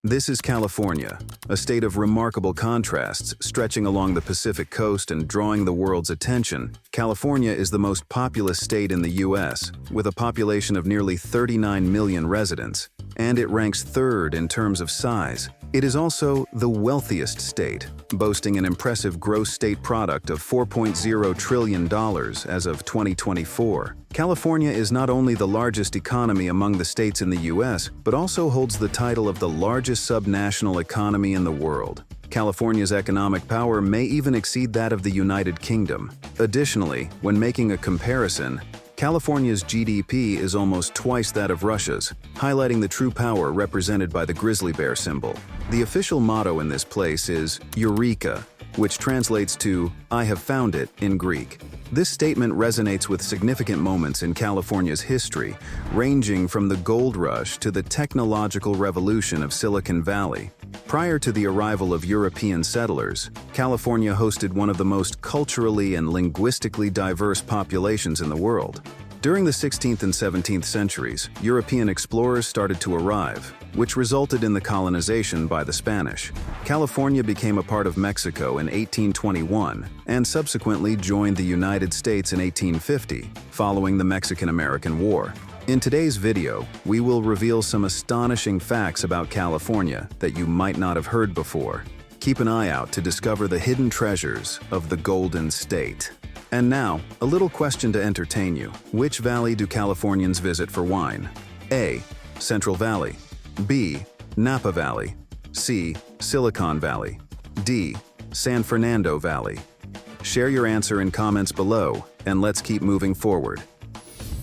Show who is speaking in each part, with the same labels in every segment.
Speaker 1: This is California, a state of remarkable contrasts stretching along the Pacific coast and drawing the world's attention. California is the most populous state in the U.S., with a population of nearly 39 million residents, and it ranks third in terms of size. It is also the wealthiest state, boasting an impressive gross state product of $4.0 trillion as of 2024. California is not only the largest economy among the states in the U.S., but also holds the title of the largest subnational economy in the world. California's economic power may even exceed that of the United Kingdom. Additionally, when making a comparison, California's GDP is almost twice that of Russia's, highlighting the true power represented by the grizzly bear symbol. The official motto in this place is Eureka, which translates to "I have found it" in Greek. This statement resonates with significant moments in California's history, ranging from the gold rush to the technological revolution of Silicon Valley. Prior to the arrival of European settlers, California hosted one of the most culturally and linguistically diverse populations in the world. During the 16th and 17th centuries, European explorers started to arrive, which resulted in the colonization by the Spanish. California became a part of Mexico in 1821 and subsequently joined the United States in 1850, following the Mexican-American War. In today's video, we will reveal some astonishing facts about California that you might not have heard before. Keep an eye out to discover the hidden treasures of the Golden State. And now, a little question to entertain you. Which valley do Californians visit for wine? A. Central Valley. B. Napa Valley. C. Silicon Valley. D. San Fernando Valley. Share your answer in comments below, and let's keep moving forward.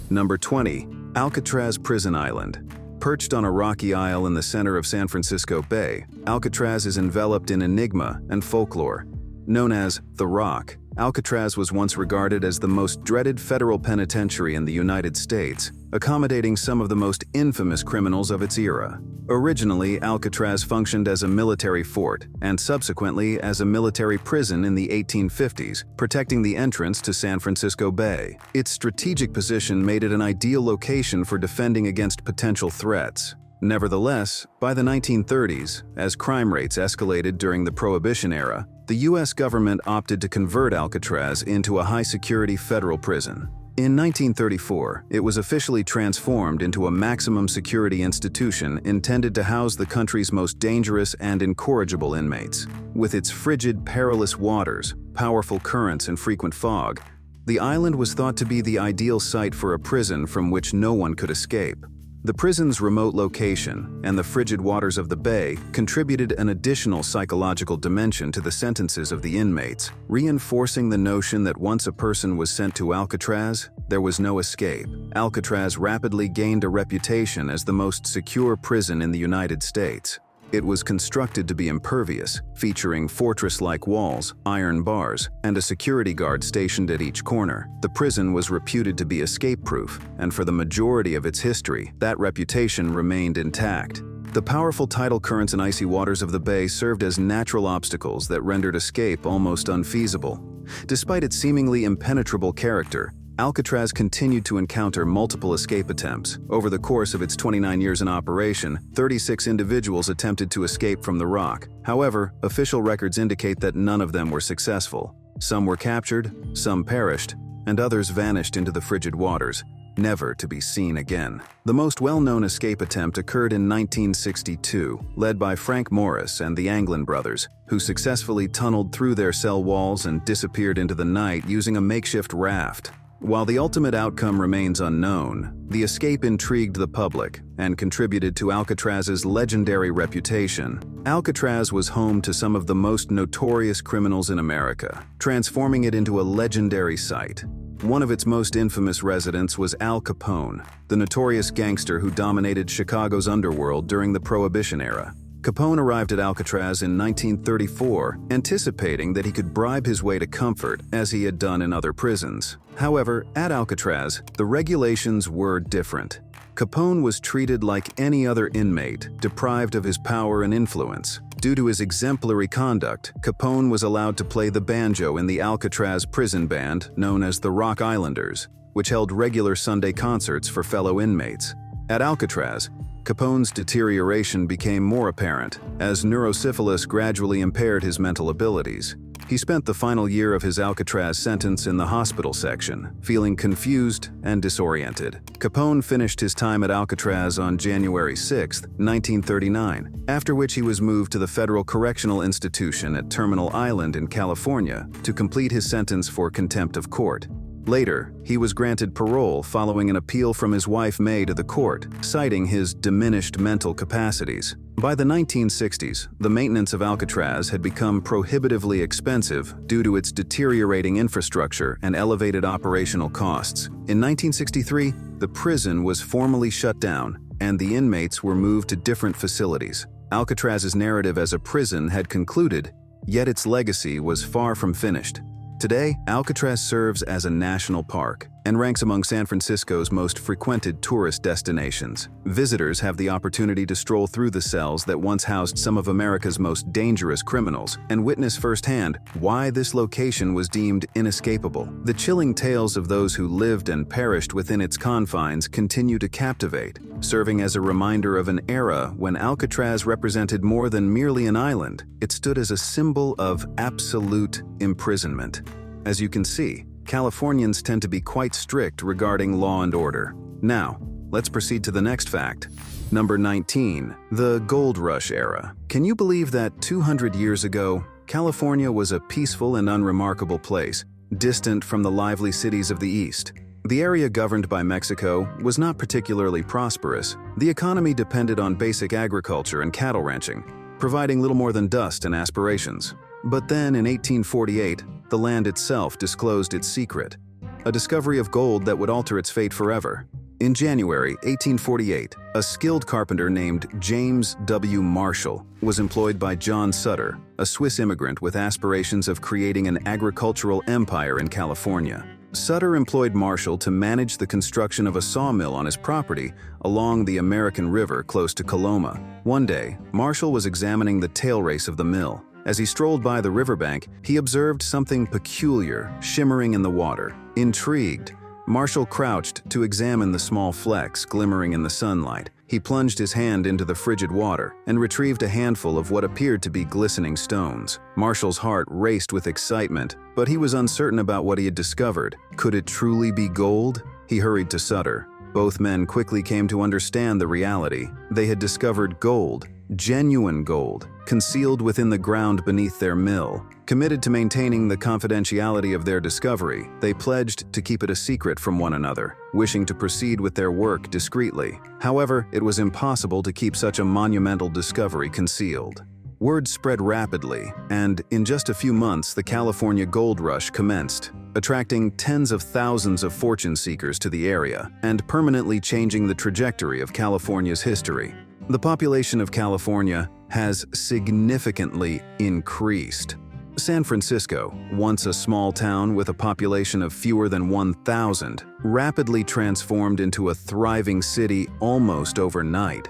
Speaker 1: Number 20. Alcatraz Prison Island. Perched on a rocky isle in the center of San Francisco Bay, Alcatraz is enveloped in enigma and folklore. Known as The Rock, Alcatraz was once regarded as the most dreaded federal penitentiary in the United States, accommodating some of the most infamous criminals of its era. Originally, Alcatraz functioned as a military fort and subsequently as a military prison in the 1850s, protecting the entrance to San Francisco Bay. Its strategic position made it an ideal location for defending against potential threats. Nevertheless, by the 1930s, as crime rates escalated during the Prohibition era, the U.S. government opted to convert Alcatraz into a high-security federal prison. In 1934, it was officially transformed into a maximum security institution intended to house the country's most dangerous and incorrigible inmates. With its frigid, perilous waters, powerful currents, and frequent fog, the island was thought to be the ideal site for a prison from which no one could escape. The prison's remote location and the frigid waters of the bay contributed an additional psychological dimension to the sentences of the inmates, reinforcing the notion that once a person was sent to Alcatraz, there was no escape. Alcatraz rapidly gained a reputation as the most secure prison in the United States. It was constructed to be impervious, featuring fortress-like walls, iron bars, and a security guard stationed at each corner. The prison was reputed to be escape-proof, and for the majority of its history, that reputation remained intact. The powerful tidal currents and icy waters of the bay served as natural obstacles that rendered escape almost unfeasible. Despite its seemingly impenetrable character, Alcatraz continued to encounter multiple escape attempts. Over the course of its 29 years in operation, 36 individuals attempted to escape from the Rock. However, official records indicate that none of them were successful. Some were captured, some perished, and others vanished into the frigid waters, never to be seen again. The most well-known escape attempt occurred in 1962, led by Frank Morris and the Anglin brothers, who successfully tunneled through their cell walls and disappeared into the night using a makeshift raft. While the ultimate outcome remains unknown, the escape intrigued the public and contributed to Alcatraz's legendary reputation. Alcatraz was home to some of the most notorious criminals in America, transforming it into a legendary site. One of its most infamous residents was Al Capone, the notorious gangster who dominated Chicago's underworld during the Prohibition era. Capone arrived at Alcatraz in 1934, anticipating that he could bribe his way to comfort, as he had done in other prisons. However, at Alcatraz, the regulations were different. Capone was treated like any other inmate, deprived of his power and influence. Due to his exemplary conduct, Capone was allowed to play the banjo in the Alcatraz prison band known as the Rock Islanders, which held regular Sunday concerts for fellow inmates. At Alcatraz, Capone's deterioration became more apparent as neurosyphilis gradually impaired his mental abilities. He spent the final year of his Alcatraz sentence in the hospital section, feeling confused and disoriented. Capone finished his time at Alcatraz on January 6, 1939, after which he was moved to the Federal Correctional Institution at Terminal Island in California to complete his sentence for contempt of court. Later, he was granted parole following an appeal from his wife May to the court, citing his diminished mental capacities. By the 1960s, the maintenance of Alcatraz had become prohibitively expensive due to its deteriorating infrastructure and elevated operational costs. In 1963, the prison was formally shut down, and the inmates were moved to different facilities. Alcatraz's narrative as a prison had concluded, yet its legacy was far from finished. Today, Alcatraz serves as a national park and ranks among San Francisco's most frequented tourist destinations. Visitors have the opportunity to stroll through the cells that once housed some of America's most dangerous criminals and witness firsthand why this location was deemed inescapable. The chilling tales of those who lived and perished within its confines continue to captivate, serving as a reminder of an era when Alcatraz represented more than merely an island. It stood as a symbol of absolute imprisonment. As you can see, Californians tend to be quite strict regarding law and order. Now, let's proceed to the next fact. Number 19, the Gold Rush era. Can you believe that 200 years ago, California was a peaceful and unremarkable place, distant from the lively cities of the East? The area governed by Mexico was not particularly prosperous. The economy depended on basic agriculture and cattle ranching, providing little more than dust and aspirations. But then in 1848, the land itself disclosed its secret, a discovery of gold that would alter its fate forever. In January 1848, a skilled carpenter named James W. Marshall was employed by John Sutter, a Swiss immigrant with aspirations of creating an agricultural empire in California. Sutter employed Marshall to manage the construction of a sawmill on his property along the American River close to Coloma. One day, Marshall was examining the tail race of the mill. As he strolled by the riverbank, he observed something peculiar shimmering in the water. Intrigued, Marshall crouched to examine the small flecks glimmering in the sunlight. He plunged his hand into the frigid water and retrieved a handful of what appeared to be glistening stones. Marshall's heart raced with excitement, but he was uncertain about what he had discovered. Could it truly be gold? He hurried to Sutter. Both men quickly came to understand the reality. They had discovered gold, genuine gold, concealed within the ground beneath their mill. Committed to maintaining the confidentiality of their discovery, they pledged to keep it a secret from one another, wishing to proceed with their work discreetly. However, it was impossible to keep such a monumental discovery concealed. Word spread rapidly, and in just a few months, the California gold rush commenced, attracting tens of thousands of fortune seekers to the area and permanently changing the trajectory of California's history. The population of California has significantly increased. San Francisco, once a small town with a population of fewer than 1,000, rapidly transformed into a thriving city almost overnight.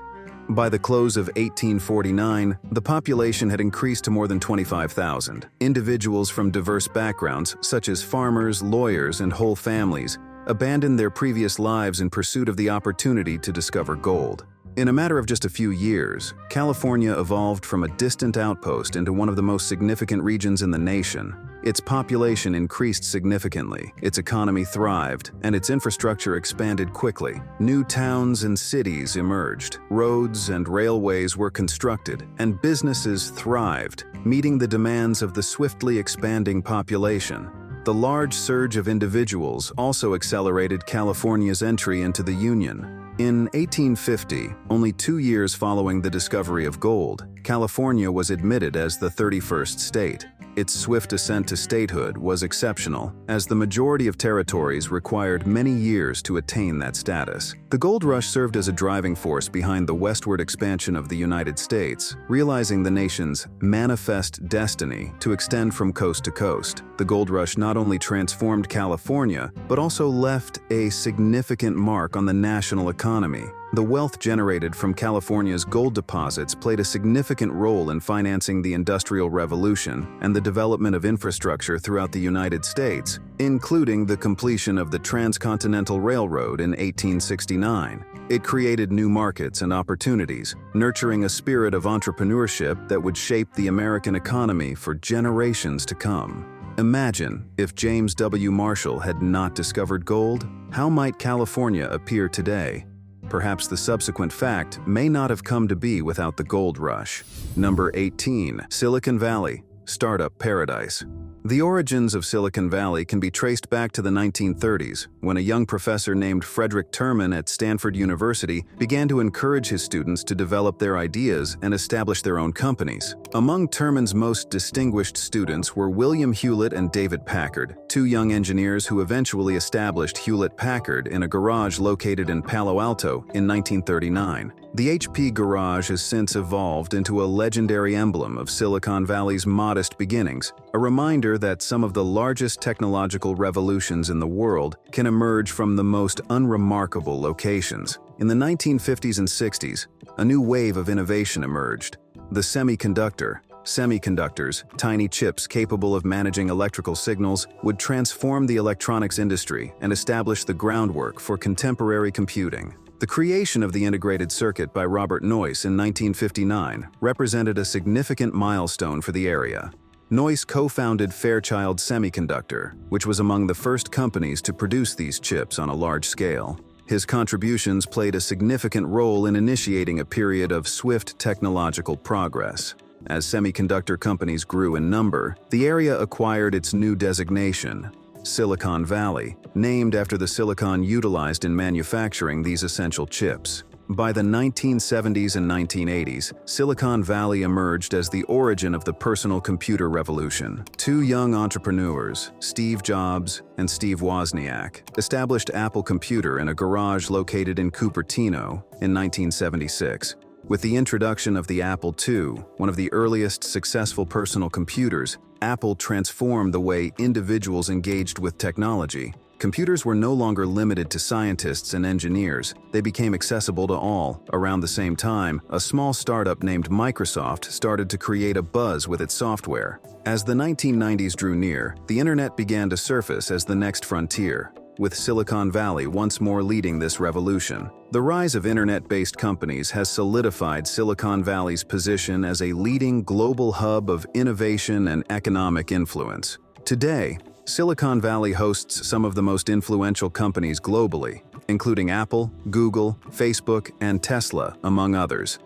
Speaker 1: By the close of 1849, the population had increased to more than 25,000. Individuals from diverse backgrounds, such as farmers, lawyers, and whole families, abandoned their previous lives in pursuit of the opportunity to discover gold. In a matter of just a few years, California evolved from a distant outpost into one of the most significant regions in the nation. Its population increased significantly, its economy thrived, and its infrastructure expanded quickly. New towns and cities emerged, roads and railways were constructed, and businesses thrived, meeting the demands of the swiftly expanding population. The large surge of individuals also accelerated California's entry into the Union. In 1850, only 2 years following the discovery of gold, California was admitted as the 31st state. Its swift ascent to statehood was exceptional, as the majority of territories required many years to attain that status. The gold rush served as a driving force behind the westward expansion of the United States, realizing the nation's manifest destiny to extend from coast to coast. The gold rush not only transformed California, but also left a significant mark on the national economy. The wealth generated from California's gold deposits played a significant role in financing the Industrial Revolution and the development of infrastructure throughout the United States, including the completion of the Transcontinental Railroad in 1869. It created new markets and opportunities, nurturing a spirit of entrepreneurship that would shape the American economy for generations to come. Imagine if James W. Marshall had not discovered gold. How might California appear today? Perhaps the subsequent fact may not have come to be without the gold rush. Number 18. Silicon Valley, Startup Paradise. The origins of Silicon Valley can be traced back to the 1930s, when a young professor named Frederick Terman at Stanford University began to encourage his students to develop their ideas and establish their own companies. Among Terman's most distinguished students were William Hewlett and David Packard, two young engineers who eventually established Hewlett-Packard in a garage located in Palo Alto in 1939. The HP garage has since evolved into a legendary emblem of Silicon Valley's modest beginnings, a reminder that some of the largest technological revolutions in the world can emerge from the most unremarkable locations. In the 1950s and 60s, a new wave of innovation emerged. The semiconductor. Semiconductors, tiny chips capable of managing electrical signals, would transform the electronics industry and establish the groundwork for contemporary computing. The creation of the integrated circuit by Robert Noyce in 1959 represented a significant milestone for the area. Noyce co-founded Fairchild Semiconductor, which was among the first companies to produce these chips on a large scale. His contributions played a significant role in initiating a period of swift technological progress. As semiconductor companies grew in number, the area acquired its new designation, Silicon Valley, named after the silicon utilized in manufacturing these essential chips. By the 1970s and 1980s, Silicon Valley emerged as the origin of the personal computer revolution. Two young entrepreneurs, Steve Jobs and Steve Wozniak, established Apple Computer in a garage located in Cupertino in 1976. With the introduction of the Apple II, one of the earliest successful personal computers, Apple transformed the way individuals engaged with technology. Computers were no longer limited to scientists and engineers. They became accessible to all. Around the same time, a small startup named Microsoft started to create a buzz with its software. As the 1990s drew near, the internet began to surface as the next frontier, with Silicon Valley once more leading this revolution. The rise of internet-based companies has solidified Silicon Valley's position as a leading global hub of innovation and economic influence. Today, Silicon Valley hosts some of the most influential companies globally, including Apple, Google, Facebook, and Tesla, among others.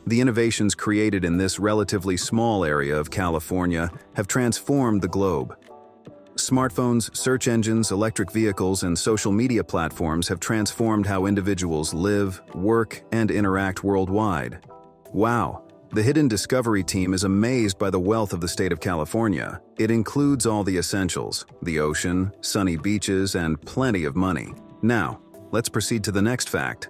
Speaker 1: The innovations created in this relatively small area of California have transformed the globe. Smartphones, search engines, electric vehicles, and social media platforms have transformed how individuals live, work, and interact worldwide. Wow! The Hidden Discovery team is amazed by the wealth of the state of California. It includes all the essentials: the ocean, sunny beaches, and plenty of money. Now, let's proceed to the next fact.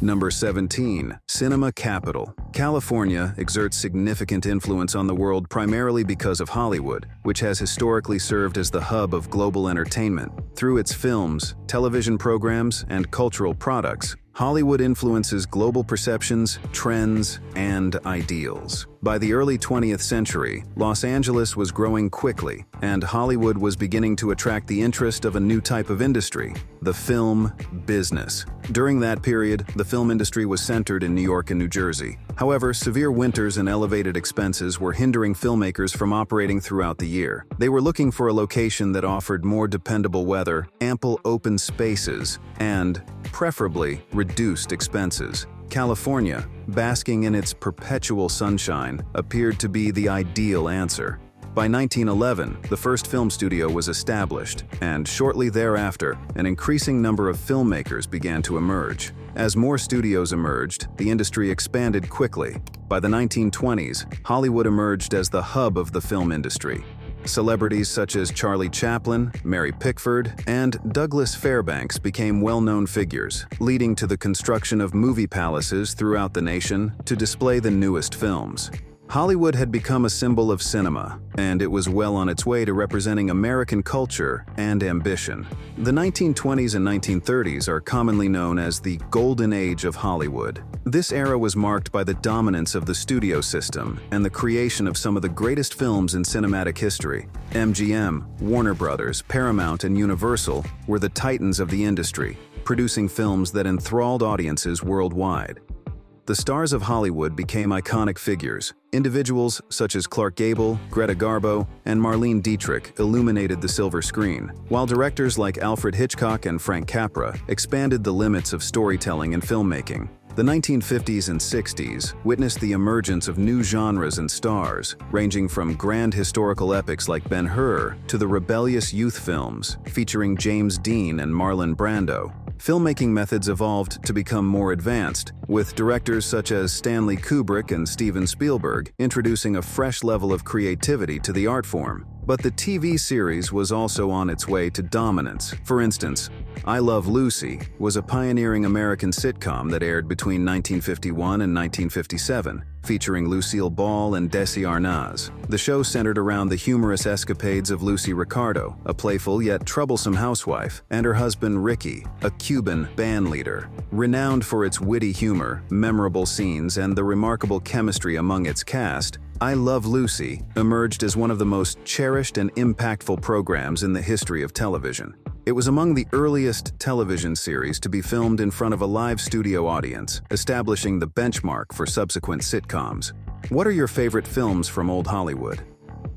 Speaker 1: Number 17. Cinema Capital. California exerts significant influence on the world primarily because of Hollywood, which has historically served as the hub of global entertainment. Through its films, television programs, and cultural products, Hollywood influences global perceptions, trends, and ideals. By the early 20th century, Los Angeles was growing quickly, and Hollywood was beginning to attract the interest of a new type of industry, the film business. During that period, the film industry was centered in New York and New Jersey. However, severe winters and elevated expenses were hindering filmmakers from operating throughout the year. They were looking for a location that offered more dependable weather, ample open spaces, and, preferably, reduced expenses. California, basking in its perpetual sunshine, appeared to be the ideal answer. By 1911, the first film studio was established, and shortly thereafter, an increasing number of filmmakers began to emerge. As more studios emerged, the industry expanded quickly. By the 1920s, Hollywood emerged as the hub of the film industry. Celebrities such as Charlie Chaplin, Mary Pickford, and Douglas Fairbanks became well-known figures, leading to the construction of movie palaces throughout the nation to display the newest films. Hollywood had become a symbol of cinema, and it was well on its way to representing American culture and ambition. The 1920s and 1930s are commonly known as the Golden Age of Hollywood. This era was marked by the dominance of the studio system and the creation of some of the greatest films in cinematic history. MGM, Warner Brothers, Paramount, and Universal were the titans of the industry, producing films that enthralled audiences worldwide. The stars of Hollywood became iconic figures. Individuals such as Clark Gable, Greta Garbo, and Marlene Dietrich illuminated the silver screen, while directors like Alfred Hitchcock and Frank Capra expanded the limits of storytelling and filmmaking. The 1950s and 60s witnessed the emergence of new genres and stars, ranging from grand historical epics like Ben-Hur to the rebellious youth films featuring James Dean and Marlon Brando. Filmmaking methods evolved to become more advanced, with directors such as Stanley Kubrick and Steven Spielberg introducing a fresh level of creativity to the art form. But the TV series was also on its way to dominance. For instance, I Love Lucy was a pioneering American sitcom that aired between 1951 and 1957, featuring Lucille Ball and Desi Arnaz. The show centered around the humorous escapades of Lucy Ricardo, a playful yet troublesome housewife, and her husband Ricky, a Cuban band leader. Renowned for its witty humor, memorable scenes, and the remarkable chemistry among its cast, I Love Lucy emerged as one of the most cherished and impactful programs in the history of television. It was among the earliest television series to be filmed in front of a live studio audience, establishing the benchmark for subsequent sitcoms. What are your favorite films from old Hollywood?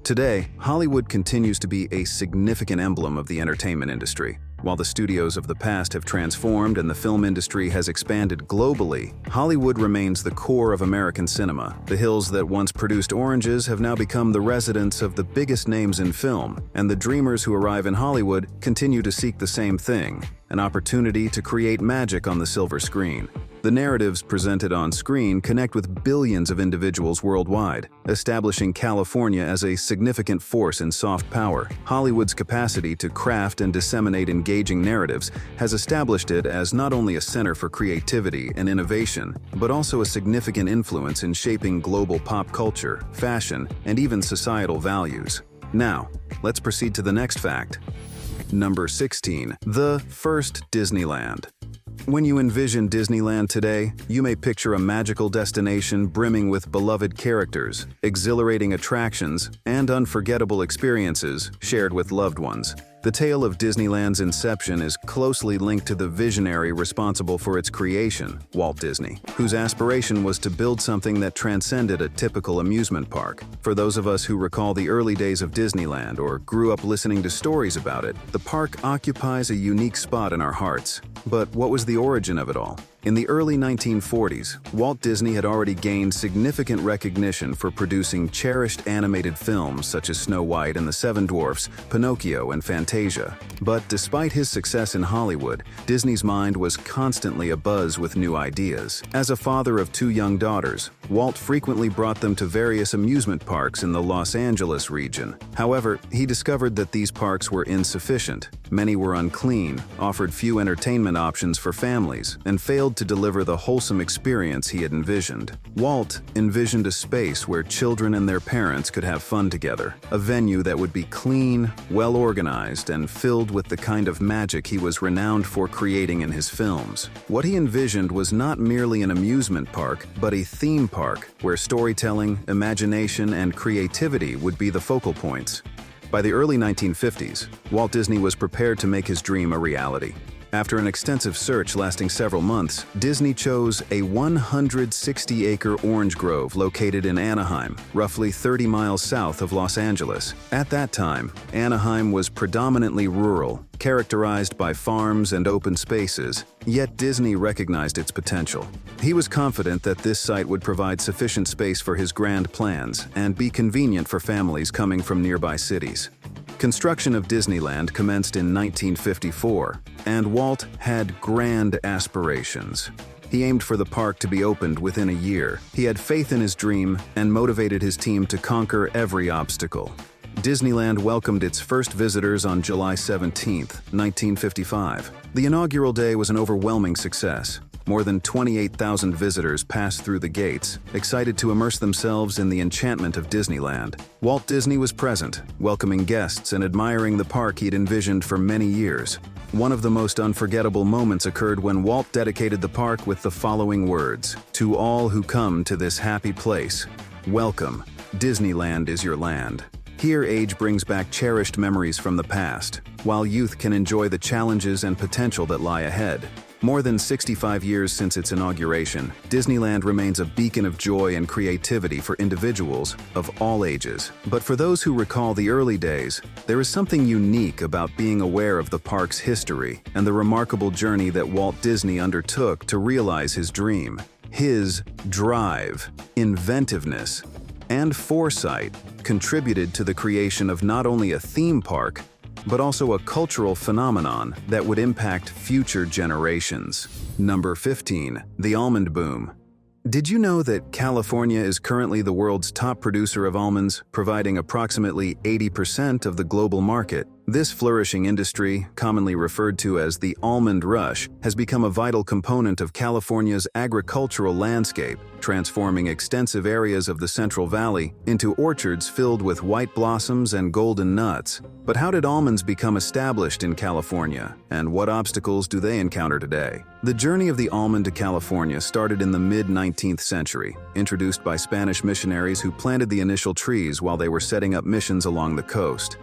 Speaker 1: Today, Hollywood continues to be a significant emblem of the entertainment industry. While the studios of the past have transformed and the film industry has expanded globally, Hollywood remains the core of American cinema. The hills that once produced oranges have now become the residence of the biggest names in film, and the dreamers who arrive in Hollywood continue to seek the same thing: an opportunity to create magic on the silver screen. The narratives presented on screen connect with billions of individuals worldwide, establishing California as a significant force in soft power. Hollywood's capacity to craft and disseminate engaging narratives has established it as not only a center for creativity and innovation, but also a significant influence in shaping global pop culture, fashion, and even societal values. Now, let's proceed to the next fact. Number 16. The First Disneyland. When you envision Disneyland today, you may picture a magical destination brimming with beloved characters, exhilarating attractions, and unforgettable experiences shared with loved ones. The tale of Disneyland's inception is closely linked to the visionary responsible for its creation, Walt Disney, whose aspiration was to build something that transcended a typical amusement park. For those of us who recall the early days of Disneyland or grew up listening to stories about it, the park occupies a unique spot in our hearts. But what was the origin of it all? In the early 1940s, Walt Disney had already gained significant recognition for producing cherished animated films such as Snow White and the Seven Dwarfs, Pinocchio, and Fantasia. But despite his success in Hollywood, Disney's mind was constantly abuzz with new ideas. As a father of two young daughters, Walt frequently brought them to various amusement parks in the Los Angeles region. However, he discovered that these parks were insufficient. Many were unclean, offered few entertainment options for families, and failed to deliver the wholesome experience he had envisioned. Walt envisioned a space where children and their parents could have fun together, a venue that would be clean, well-organized, and filled with the kind of magic he was renowned for creating in his films. What he envisioned was not merely an amusement park, but a theme park where storytelling, imagination, and creativity would be the focal points. By the early 1950s, Walt Disney was prepared to make his dream a reality. After an extensive search lasting several months, Disney chose a 160-acre orange grove located in Anaheim, roughly 30 miles south of Los Angeles. At that time, Anaheim was predominantly rural, characterized by farms and open spaces, yet Disney recognized its potential. He was confident that this site would provide sufficient space for his grand plans and be convenient for families coming from nearby cities. Construction of Disneyland commenced in 1954, and Walt had grand aspirations. He aimed for the park to be opened within a year. He had faith in his dream and motivated his team to conquer every obstacle. Disneyland welcomed its first visitors on July 17, 1955. The inaugural day was an overwhelming success. More than 28,000 visitors passed through the gates, excited to immerse themselves in the enchantment of Disneyland. Walt Disney was present, welcoming guests and admiring the park he'd envisioned for many years. One of the most unforgettable moments occurred when Walt dedicated the park with the following words: "To all who come to this happy place, welcome. Disneyland is your land." Here, age brings back cherished memories from the past, while youth can enjoy the challenges and potential that lie ahead. More than 65 years since its inauguration, Disneyland remains a beacon of joy and creativity for individuals of all ages. But for those who recall the early days, there is something unique about being aware of the park's history and the remarkable journey that Walt Disney undertook to realize his dream. His drive, inventiveness, and foresight contributed to the creation of not only a theme park, but also a cultural phenomenon that would impact future generations. Number 15. The Almond Boom. Did you know that California is currently the world's top producer of almonds, providing approximately 80% of the global market? This flourishing industry, commonly referred to as the almond rush, has become a vital component of California's agricultural landscape, transforming extensive areas of the Central Valley into orchards filled with white blossoms and golden nuts. But how did almonds become established in California, and what obstacles do they encounter today? The journey of the almond to California started in the mid-19th century, introduced by Spanish missionaries who planted the initial trees while they were setting up missions along the coast.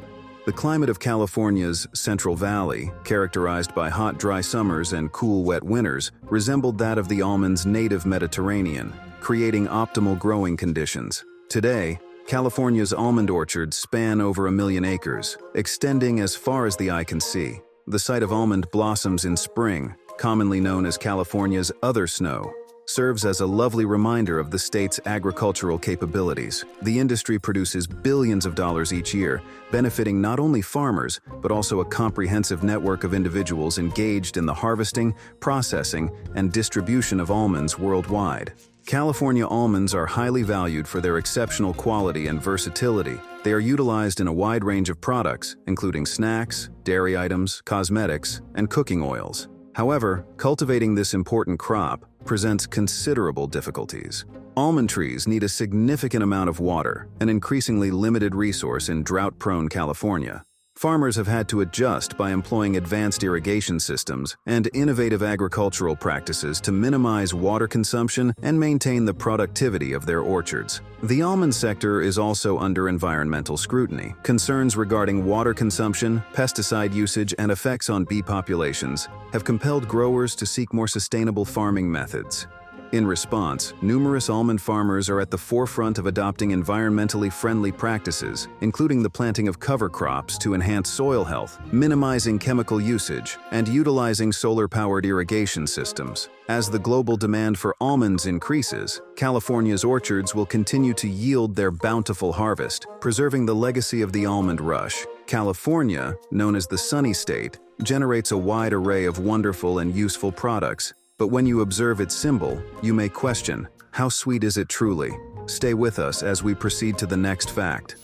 Speaker 1: The climate of California's Central Valley, characterized by hot, dry summers and cool, wet winters, resembled that of the almond's native Mediterranean, creating optimal growing conditions. Today, California's almond orchards span over 1 million acres, extending as far as the eye can see. The sight of almond blossoms in spring, commonly known as California's other snow, serves as a lovely reminder of the state's agricultural capabilities. The industry produces billions of dollars each year, benefiting not only farmers, but also a comprehensive network of individuals engaged in the harvesting, processing, and distribution of almonds worldwide. California almonds are highly valued for their exceptional quality and versatility. They are utilized in a wide range of products, including snacks, dairy items, cosmetics, and cooking oils. However, cultivating this important crop presents considerable difficulties. Almond trees need a significant amount of water, an increasingly limited resource in drought-prone California. Farmers have had to adjust by employing advanced irrigation systems and innovative agricultural practices to minimize water consumption and maintain the productivity of their orchards. The almond sector is also under environmental scrutiny. Concerns regarding water consumption, pesticide usage, and effects on bee populations have compelled growers to seek more sustainable farming methods. In response, numerous almond farmers are at the forefront of adopting environmentally friendly practices, including the planting of cover crops to enhance soil health, minimizing chemical usage, and utilizing solar-powered irrigation systems. As the global demand for almonds increases, California's orchards will continue to yield their bountiful harvest, preserving the legacy of the almond rush. California, known as the Sunny State, generates a wide array of wonderful and useful products. But when you observe its symbol, you may question, how sweet is it truly? Stay with us as we proceed to the next fact.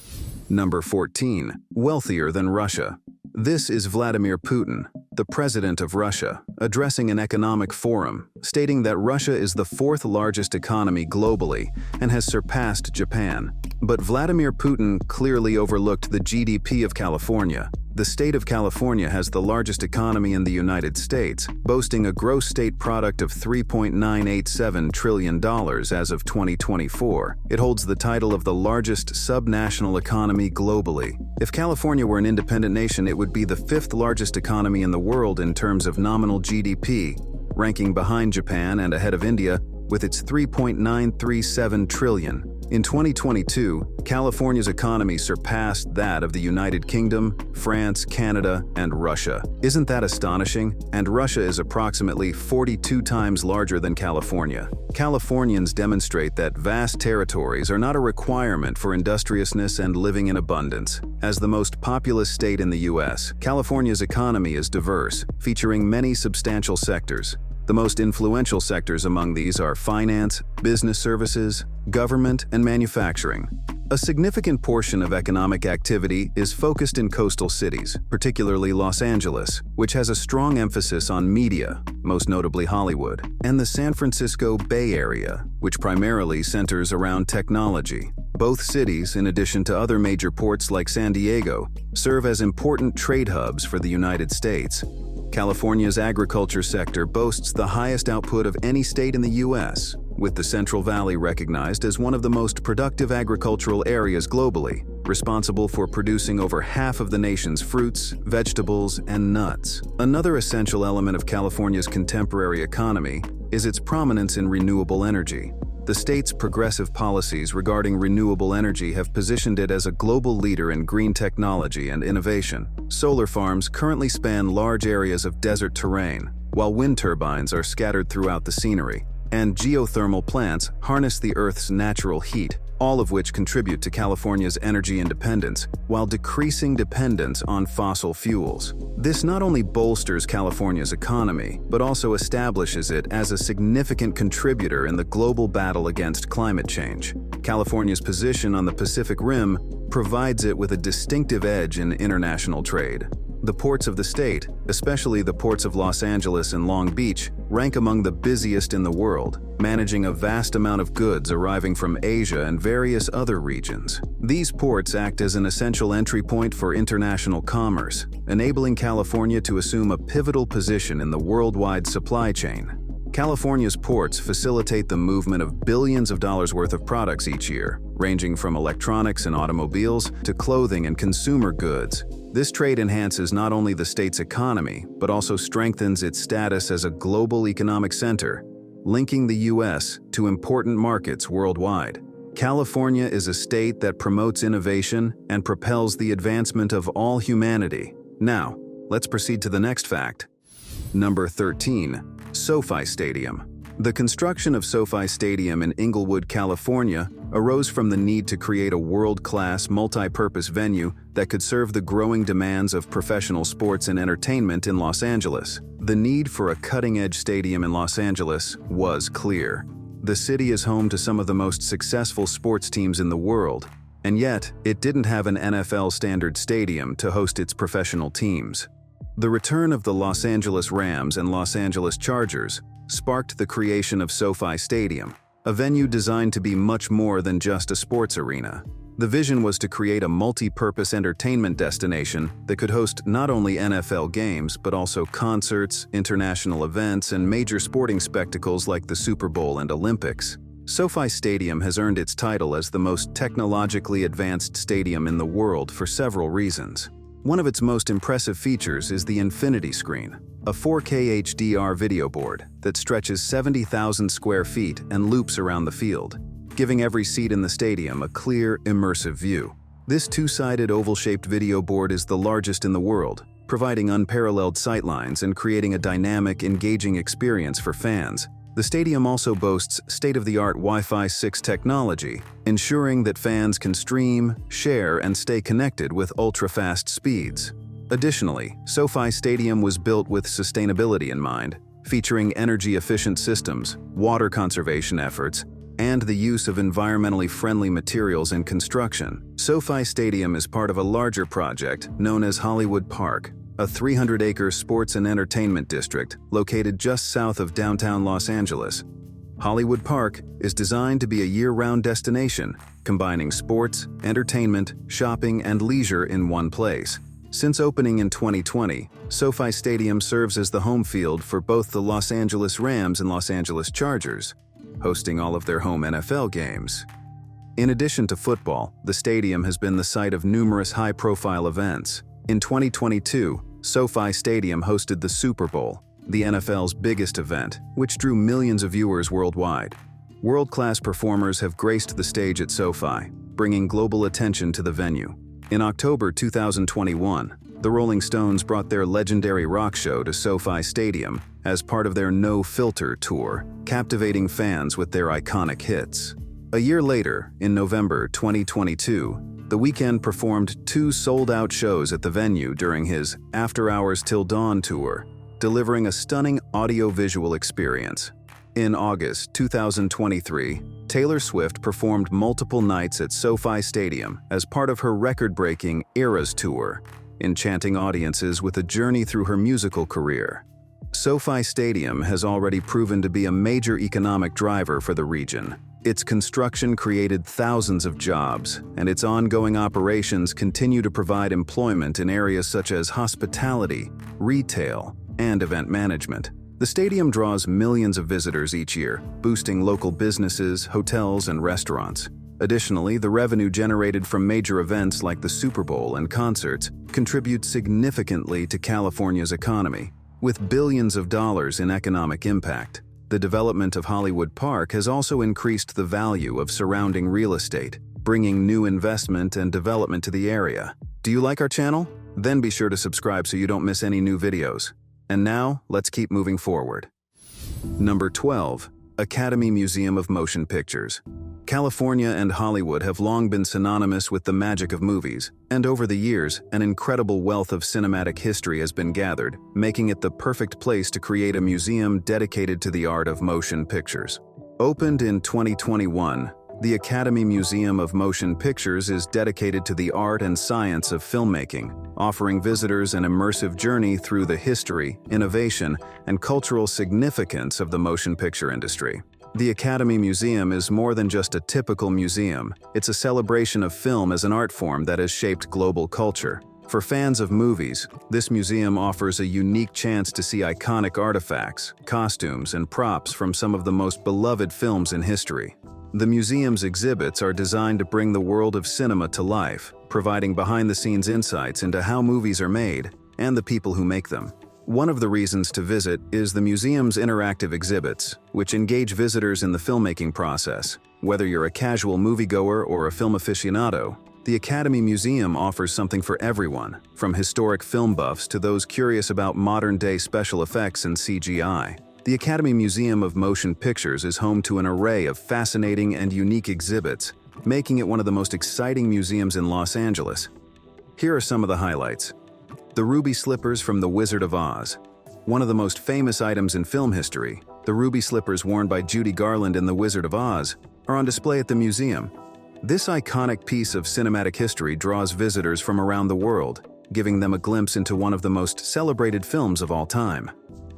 Speaker 1: Number 14. Wealthier than Russia. This is Vladimir Putin, the president of Russia, addressing an economic forum, stating that Russia is the fourth largest economy globally and has surpassed Japan. But Vladimir Putin clearly overlooked the GDP of California. The state of California has the largest economy in the United States, boasting a gross state product of $3.987 trillion as of 2024. It holds the title of the largest subnational economy globally. If California were an independent nation, it would be the fifth largest economy in the world in terms of nominal GDP, ranking behind Japan and ahead of India with its $3.937 trillion. In 2022, California's economy surpassed that of the United Kingdom, France, Canada, and Russia. Isn't that astonishing? And Russia is approximately 42 times larger than California. Californians demonstrate that vast territories are not a requirement for industriousness and living in abundance. As the most populous state in the U.S., California's economy is diverse, featuring many substantial sectors. The most influential sectors among these are finance, business services, government, and manufacturing. A significant portion of economic activity is focused in coastal cities, particularly Los Angeles, which has a strong emphasis on media, most notably Hollywood, and the San Francisco Bay Area, which primarily centers around technology. Both cities, in addition to other major ports like San Diego, serve as important trade hubs for the United States. California's agriculture sector boasts the highest output of any state in the U.S., with the Central Valley recognized as one of the most productive agricultural areas globally, responsible for producing over half of the nation's fruits, vegetables, and nuts. Another essential element of California's contemporary economy is its prominence in renewable energy. The state's progressive policies regarding renewable energy have positioned it as a global leader in green technology and innovation. Solar farms currently span large areas of desert terrain, while wind turbines are scattered throughout the scenery, and geothermal plants harness the Earth's natural heat, all of which contribute to California's energy independence while decreasing dependence on fossil fuels. This not only bolsters California's economy, but also establishes it as a significant contributor in the global battle against climate change. California's position on the Pacific Rim provides it with a distinctive edge in international trade. The ports of the state, especially the ports of Los Angeles and Long Beach, rank among the busiest in the world, managing a vast amount of goods arriving from Asia and various other regions. These ports act as an essential entry point for international commerce, enabling California to assume a pivotal position in the worldwide supply chain. California's ports facilitate the movement of billions of dollars worth of products each year, ranging from electronics and automobiles to clothing and consumer goods. This trade enhances not only the state's economy, but also strengthens its status as a global economic center, linking the U.S. to important markets worldwide. California is a state that promotes innovation and propels the advancement of all humanity. Now, let's proceed to the next fact. Number 13. Sofi Stadium. The construction of Sofi Stadium in Inglewood, California, arose from the need to create a world-class, multi-purpose venue that could serve the growing demands of professional sports and entertainment in Los Angeles. The need for a cutting-edge stadium in Los Angeles was clear. The city is home to some of the most successful sports teams in the world, and yet it didn't have an NFL-standard stadium to host its professional teams. The return of the Los Angeles Rams and Los Angeles Chargers sparked the creation of SoFi Stadium, a venue designed to be much more than just a sports arena. The vision was to create a multi-purpose entertainment destination that could host not only NFL games, but also concerts, international events, and major sporting spectacles like the Super Bowl and Olympics. SoFi Stadium has earned its title as the most technologically advanced stadium in the world for several reasons. One of its most impressive features is the Infinity Screen, a 4K HDR video board that stretches 70,000 square feet and loops around the field, giving every seat in the stadium a clear, immersive view. This two-sided oval-shaped video board is the largest in the world, providing unparalleled sightlines and creating a dynamic, engaging experience for fans. The stadium also boasts state-of-the-art Wi-Fi 6 technology, ensuring that fans can stream, share, and stay connected with ultra-fast speeds. Additionally, SoFi Stadium was built with sustainability in mind, featuring energy-efficient systems, water conservation efforts, and the use of environmentally friendly materials in construction. SoFi Stadium is part of a larger project known as Hollywood Park, a 300-acre sports and entertainment district located just south of downtown Los Angeles. Hollywood Park is designed to be a year-round destination, combining sports, entertainment, shopping, and leisure in one place. Since opening in 2020, SoFi Stadium serves as the home field for both the Los Angeles Rams and Los Angeles Chargers, hosting all of their home NFL games. In addition to football, the stadium has been the site of numerous high-profile events. In 2022, SoFi Stadium hosted the Super Bowl, the NFL's biggest event, which drew millions of viewers worldwide. World-class performers have graced the stage at SoFi, bringing global attention to the venue. In October 2021, the Rolling Stones brought their legendary rock show to SoFi Stadium as part of their No Filter tour, captivating fans with their iconic hits. A year later, in November 2022, The Weeknd performed 2 sold-out shows at the venue during his After Hours Till Dawn tour, delivering a stunning audio-visual experience. In August 2023, Taylor Swift performed multiple nights at Sofi Stadium as part of her record-breaking Eras Tour, enchanting audiences with a journey through her musical career. Sofi Stadium has already proven to be a major economic driver for the region. Its construction created thousands of jobs, and its ongoing operations continue to provide employment in areas such as hospitality, retail, and event management. The stadium draws millions of visitors each year, boosting local businesses, hotels, and restaurants. Additionally, the revenue generated from major events like the Super Bowl and concerts contributes significantly to California's economy. With billions of dollars in economic impact, the development of Hollywood Park has also increased the value of surrounding real estate, bringing new investment and development to the area. Do you like our channel? Then be sure to subscribe so you don't miss any new videos. And now, let's keep moving forward. Number 12. Academy Museum of Motion Pictures. California and Hollywood have long been synonymous with the magic of movies, and over the years, an incredible wealth of cinematic history has been gathered, making it the perfect place to create a museum dedicated to the art of motion pictures. Opened in 2021, the Academy Museum of Motion Pictures is dedicated to the art and science of filmmaking, offering visitors an immersive journey through the history, innovation, and cultural significance of the motion picture industry. The Academy Museum is more than just a typical museum. It's a celebration of film as an art form that has shaped global culture. For fans of movies, this museum offers a unique chance to see iconic artifacts, costumes, and props from some of the most beloved films in history. The museum's exhibits are designed to bring the world of cinema to life, providing behind-the-scenes insights into how movies are made and the people who make them. One of the reasons to visit is the museum's interactive exhibits, which engage visitors in the filmmaking process. Whether you're a casual moviegoer or a film aficionado, the Academy Museum offers something for everyone, from historic film buffs to those curious about modern-day special effects and CGI. The Academy Museum of Motion Pictures is home to an array of fascinating and unique exhibits, making it one of the most exciting museums in Los Angeles. Here are some of the highlights. The ruby slippers from The Wizard of Oz. One of the most famous items in film history, the ruby slippers worn by Judy Garland in The Wizard of Oz, are on display at the museum. This iconic piece of cinematic history draws visitors from around the world, giving them a glimpse into one of the most celebrated films of all time.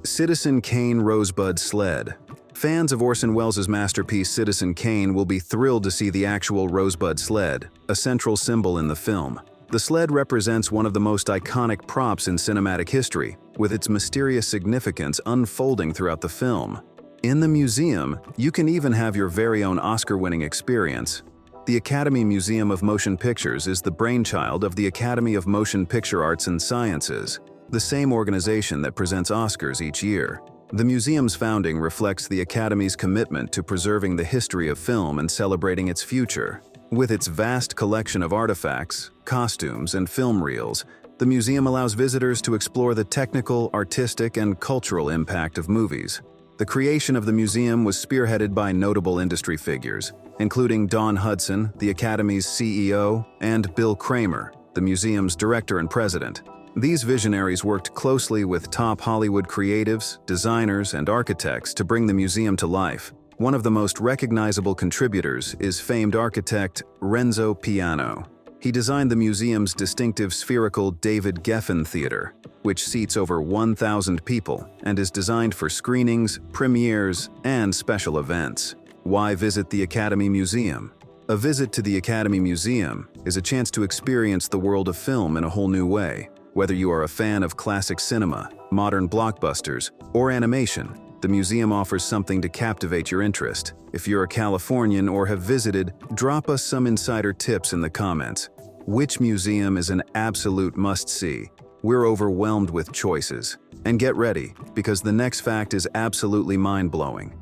Speaker 1: Citizen Kane Rosebud Sled. Fans of Orson Welles' masterpiece Citizen Kane will be thrilled to see the actual Rosebud Sled, a central symbol in the film. The sled represents one of the most iconic props in cinematic history, with its mysterious significance unfolding throughout the film. In the museum, you can even have your very own Oscar-winning experience. The Academy Museum of Motion Pictures is the brainchild of the Academy of Motion Picture Arts and Sciences, the same organization that presents Oscars each year. The museum's founding reflects the Academy's commitment to preserving the history of film and celebrating its future. With its vast collection of artifacts, costumes, and film reels, the museum allows visitors to explore the technical, artistic, and cultural impact of movies. The creation of the museum was spearheaded by notable industry figures, including Dawn Hudson, the Academy's CEO, and Bill Kramer, the museum's director and president. These visionaries worked closely with top Hollywood creatives, designers, and architects to bring the museum to life. One of the most recognizable contributors is famed architect Renzo Piano. He designed the museum's distinctive spherical David Geffen Theater, which seats over 1,000 people and is designed for screenings, premieres, and special events. Why visit the Academy Museum? A visit to the Academy Museum is a chance to experience the world of film in a whole new way. Whether you are a fan of classic cinema, modern blockbusters, or animation, the museum offers something to captivate your interest. If you're a Californian or have visited, drop us some insider tips in the comments. Which museum is an absolute must-see? We're overwhelmed with choices. And get ready, because the next fact is absolutely mind-blowing.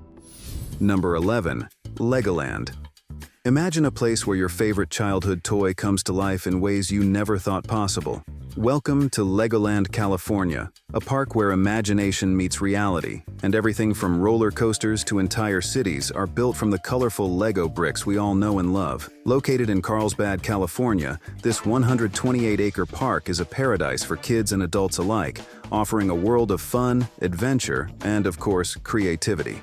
Speaker 1: Number 11. Legoland. Imagine a place where your favorite childhood toy comes to life in ways you never thought possible. Welcome to Legoland, California, a park where imagination meets reality, and everything from roller coasters to entire cities are built from the colorful Lego bricks we all know and love. Located in Carlsbad, California, this 128-acre park is a paradise for kids and adults alike, offering a world of fun, adventure, and, of course, creativity.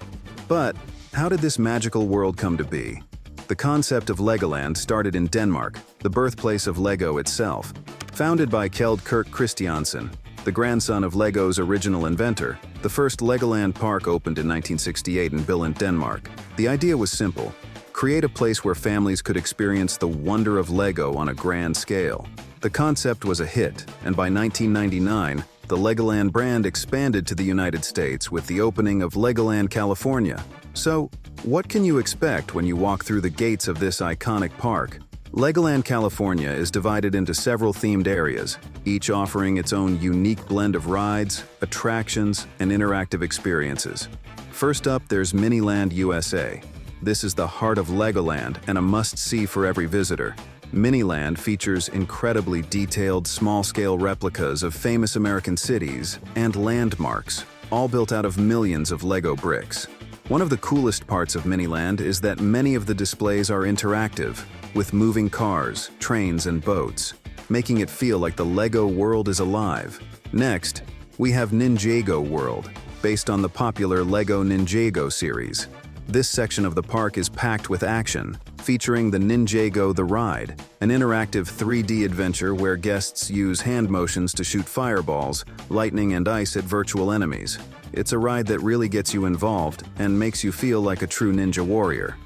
Speaker 1: But how did this magical world come to be? The concept of Legoland started in Denmark, the birthplace of Lego itself. Founded by Kjeld Kirk Christiansen, the grandson of Lego's original inventor, the first Legoland park opened in 1968 in Billund, Denmark. The idea was simple: create a place where families could experience the wonder of Lego on a grand scale. The concept was a hit, and by 1999, the Legoland brand expanded to the United States with the opening of Legoland, California. So, what can you expect when you walk through the gates of this iconic park? Legoland, California is divided into several themed areas, each offering its own unique blend of rides, attractions, and interactive experiences. First up, there's Miniland USA. This is the heart of Legoland and a must-see for every visitor. Miniland features incredibly detailed, small-scale replicas of famous American cities and landmarks, all built out of millions of Lego bricks. One of the coolest parts of Miniland is that many of the displays are interactive, with moving cars, trains, and boats, making it feel like the Lego world is alive. Next, we have Ninjago World, based on the popular Lego Ninjago series. This section of the park is packed with action, featuring the Ninjago the Ride, an interactive 3D adventure where guests use hand motions to shoot fireballs, lightning, and ice at virtual enemies. It's a ride that really gets you involved and makes you feel like a true ninja warrior.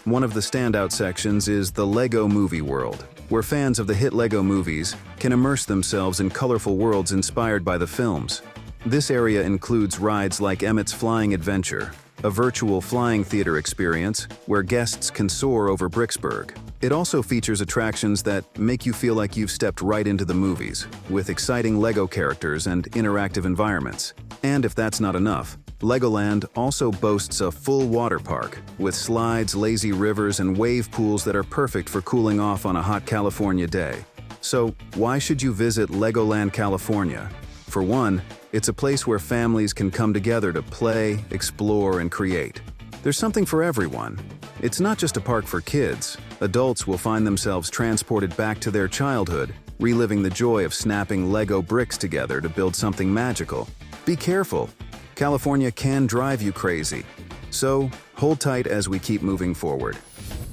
Speaker 1: One of the standout sections is the Lego Movie World, where fans of the hit Lego movies can immerse themselves in colorful worlds inspired by the films. This area includes rides like Emmett's Flying Adventure, a virtual flying theater experience where guests can soar over Bricksburg. It also features attractions that make you feel like you've stepped right into the movies, with exciting Lego characters and interactive environments. And if that's not enough, Legoland also boasts a full water park, with slides, lazy rivers, and wave pools that are perfect for cooling off on a hot California day. So, why should you visit Legoland, California? For one, it's a place where families can come together to play, explore, and create. There's something for everyone. It's not just a park for kids. Adults will find themselves transported back to their childhood, reliving the joy of snapping Lego bricks together to build something magical. Be careful. California can drive you crazy. So, hold tight as we keep moving forward.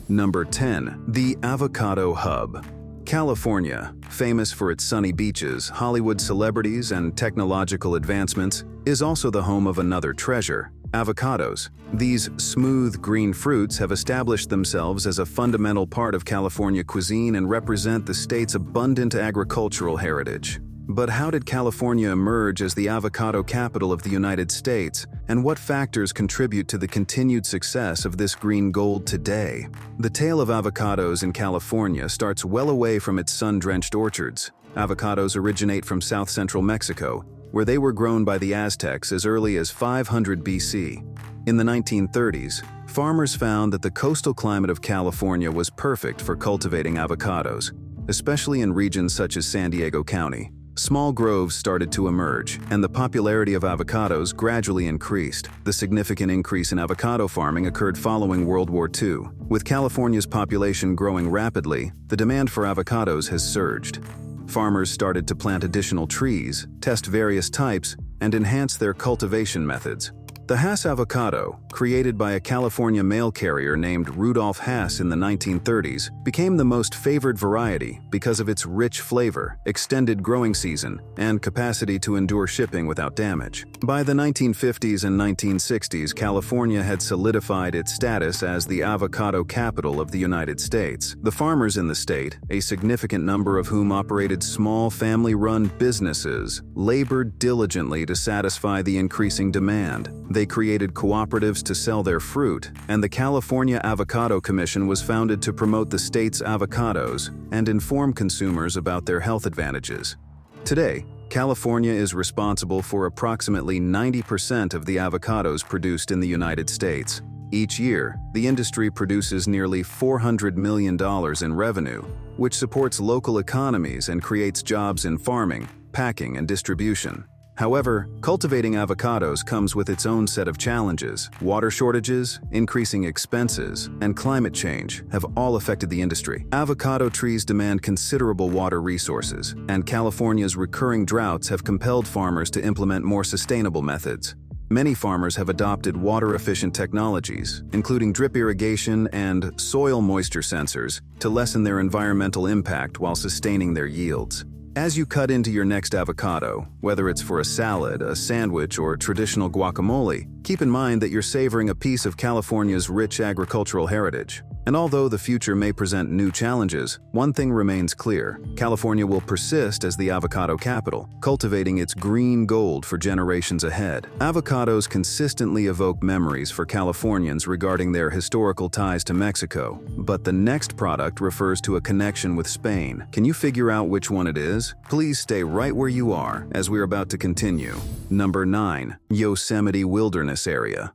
Speaker 1: Number 10. The Avocado Hub. California, famous for its sunny beaches, Hollywood celebrities, and technological advancements, is also the home of another treasure: avocados. These smooth green fruits have established themselves as a fundamental part of California cuisine and represent the state's abundant agricultural heritage. But how did California emerge as the avocado capital of the United States, and what factors contribute to the continued success of this green gold today? The tale of avocados in California starts well away from its sun-drenched orchards. Avocados originate from south-central Mexico, where they were grown by the Aztecs as early as 500 BC. In the 1930s, farmers found that the coastal climate of California was perfect for cultivating avocados, especially in regions such as San Diego County. Small groves started to emerge, and the popularity of avocados gradually increased. The significant increase in avocado farming occurred following World War II. With California's population growing rapidly, the demand for avocados has surged. Farmers started to plant additional trees, test various types, and enhance their cultivation methods. The Hass avocado, created by a California mail carrier named Rudolph Hass in the 1930s, became the most favored variety because of its rich flavor, extended growing season, and capacity to endure shipping without damage. By the 1950s and 1960s, California had solidified its status as the avocado capital of the United States. The farmers in the state, a significant number of whom operated small family-run businesses, labored diligently to satisfy the increasing demand. They created cooperatives to sell their fruit, and the California Avocado Commission was founded to promote the state's avocados and inform consumers about their health advantages. Today, California is responsible for approximately 90% of the avocados produced in the United States. Each year, the industry produces nearly $400 million in revenue, which supports local economies and creates jobs in farming, packing, and distribution. However, cultivating avocados comes with its own set of challenges. Water shortages, increasing expenses, and climate change have all affected the industry. Avocado trees demand considerable water resources, and California's recurring droughts have compelled farmers to implement more sustainable methods. Many farmers have adopted water-efficient technologies, including drip irrigation and soil moisture sensors, to lessen their environmental impact while sustaining their yields. As you cut into your next avocado, whether it's for a salad, a sandwich, or traditional guacamole, keep in mind that you're savoring a piece of California's rich agricultural heritage. And although the future may present new challenges, one thing remains clear: California will persist as the avocado capital, cultivating its green gold for generations ahead. Avocados consistently evoke memories for Californians regarding their historical ties to Mexico, but the next product refers to a connection with Spain. Can you figure out which one it is? Please stay right where you are as we're about to continue. Number 9. Yosemite Wilderness Area.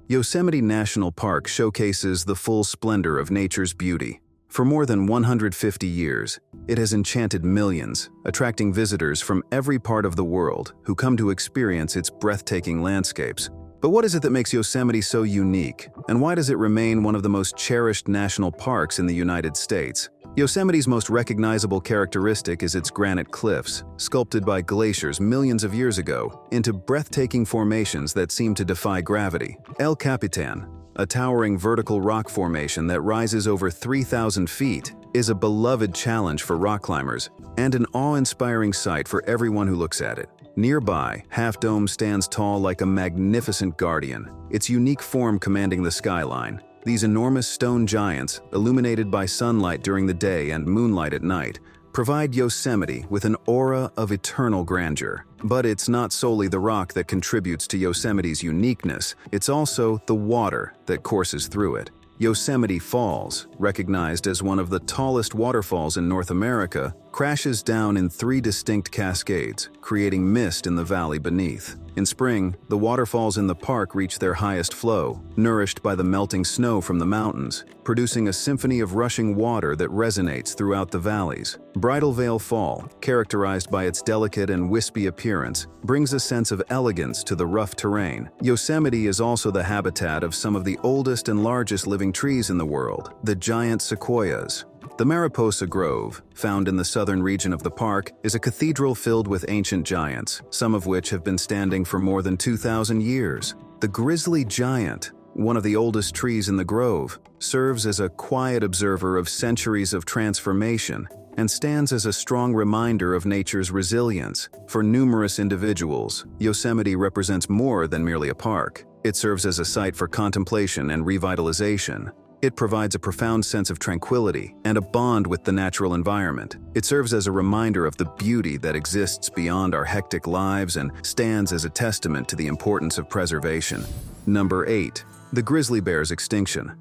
Speaker 1: Yosemite National Park showcases the full splendor of nature's beauty. For more than 150 years, it has enchanted millions, attracting visitors from every part of the world who come to experience its breathtaking landscapes. But what is it that makes Yosemite so unique, and why does it remain one of the most cherished national parks in the United States? Yosemite's most recognizable characteristic is its granite cliffs, sculpted by glaciers millions of years ago into breathtaking formations that seem to defy gravity. El Capitan, a towering vertical rock formation that rises over 3,000 feet, is a beloved challenge for rock climbers and an awe-inspiring sight for everyone who looks at it. Nearby, Half Dome stands tall like a magnificent guardian, its unique form commanding the skyline. These enormous stone giants, illuminated by sunlight during the day and moonlight at night, provide Yosemite with an aura of eternal grandeur. But it's not solely the rock that contributes to Yosemite's uniqueness, it's also the water that courses through it. Yosemite Falls, recognized as one of the tallest waterfalls in North America, crashes down in 3 distinct cascades, creating mist in the valley beneath. In spring, the waterfalls in the park reach their highest flow, nourished by the melting snow from the mountains, producing a symphony of rushing water that resonates throughout the valleys. Bridal Veil Fall, characterized by its delicate and wispy appearance, brings a sense of elegance to the rough terrain. Yosemite is also the habitat of some of the oldest and largest living trees in the world, the giant sequoias. The Mariposa Grove, found in the southern region of the park, is a cathedral filled with ancient giants, some of which have been standing for more than 2,000 years. The Grizzly giant, one of the oldest trees in the grove, serves as a quiet observer of centuries of transformation and stands as a strong reminder of nature's resilience. For numerous individuals, Yosemite represents more than merely a park. It serves as a site for contemplation and revitalization. It provides a profound sense of tranquility and a bond with the natural environment. It serves as a reminder of the beauty that exists beyond our hectic lives and stands as a testament to the importance of preservation. Number 8. The grizzly bear's extinction.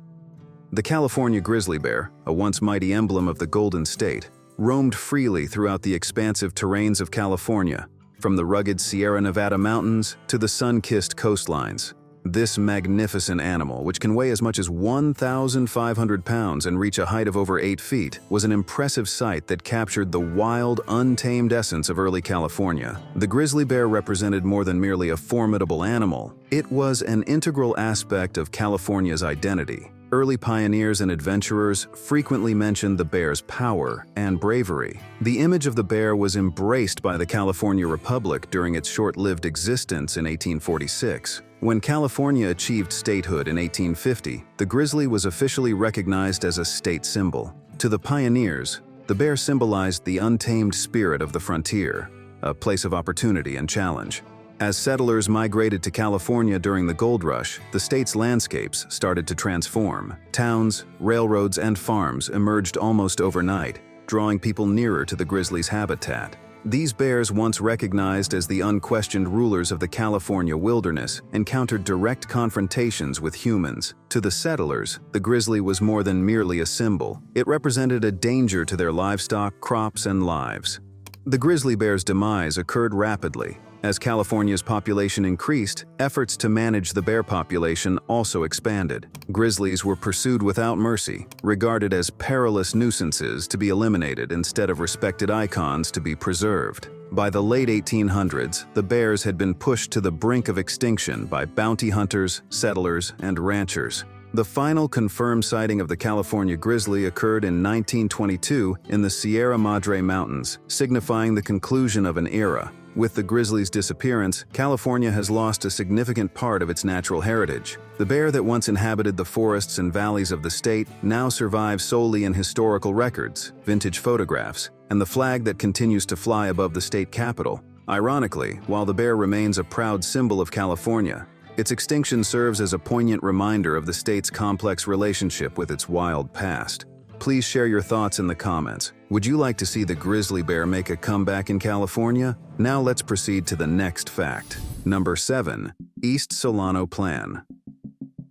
Speaker 1: The California grizzly bear, a once mighty emblem of the Golden State, roamed freely throughout the expansive terrains of California, from the rugged Sierra Nevada mountains to the sun-kissed coastlines. This magnificent animal, which can weigh as much as 1,500 pounds and reach a height of over 8 feet, was an impressive sight that captured the wild, untamed essence of early California. The grizzly bear represented more than merely a formidable animal. It was an integral aspect of California's identity. Early pioneers and adventurers frequently mentioned the bear's power and bravery. The image of the bear was embraced by the California Republic during its short-lived existence in 1846. When California achieved statehood in 1850, the grizzly was officially recognized as a state symbol. To the pioneers, the bear symbolized the untamed spirit of the frontier, a place of opportunity and challenge. As settlers migrated to California during the gold rush, the state's landscapes started to transform. Towns, railroads, and farms emerged almost overnight, drawing people nearer to the grizzly's habitat. These bears, once recognized as the unquestioned rulers of the California wilderness, encountered direct confrontations with humans. To the settlers, the grizzly was more than merely a symbol. It represented a danger to their livestock, crops, and lives. The grizzly bear's demise occurred rapidly. As California's population increased, efforts to manage the bear population also expanded. Grizzlies were pursued without mercy, regarded as perilous nuisances to be eliminated instead of respected icons to be preserved. By the late 1800s, the bears had been pushed to the brink of extinction by bounty hunters, settlers, and ranchers. The final confirmed sighting of the California grizzly occurred in 1922 in the Sierra Madre Mountains, signifying the conclusion of an era. With the grizzly's disappearance, California has lost a significant part of its natural heritage. The bear that once inhabited the forests and valleys of the state now survives solely in historical records, vintage photographs, and the flag that continues to fly above the state capitol. Ironically, while the bear remains a proud symbol of California, its extinction serves as a poignant reminder of the state's complex relationship with its wild past. Please share your thoughts in the comments. Would you like to see the grizzly bear make a comeback in California? Now let's proceed to the next fact. Number 7. East Solano Plan.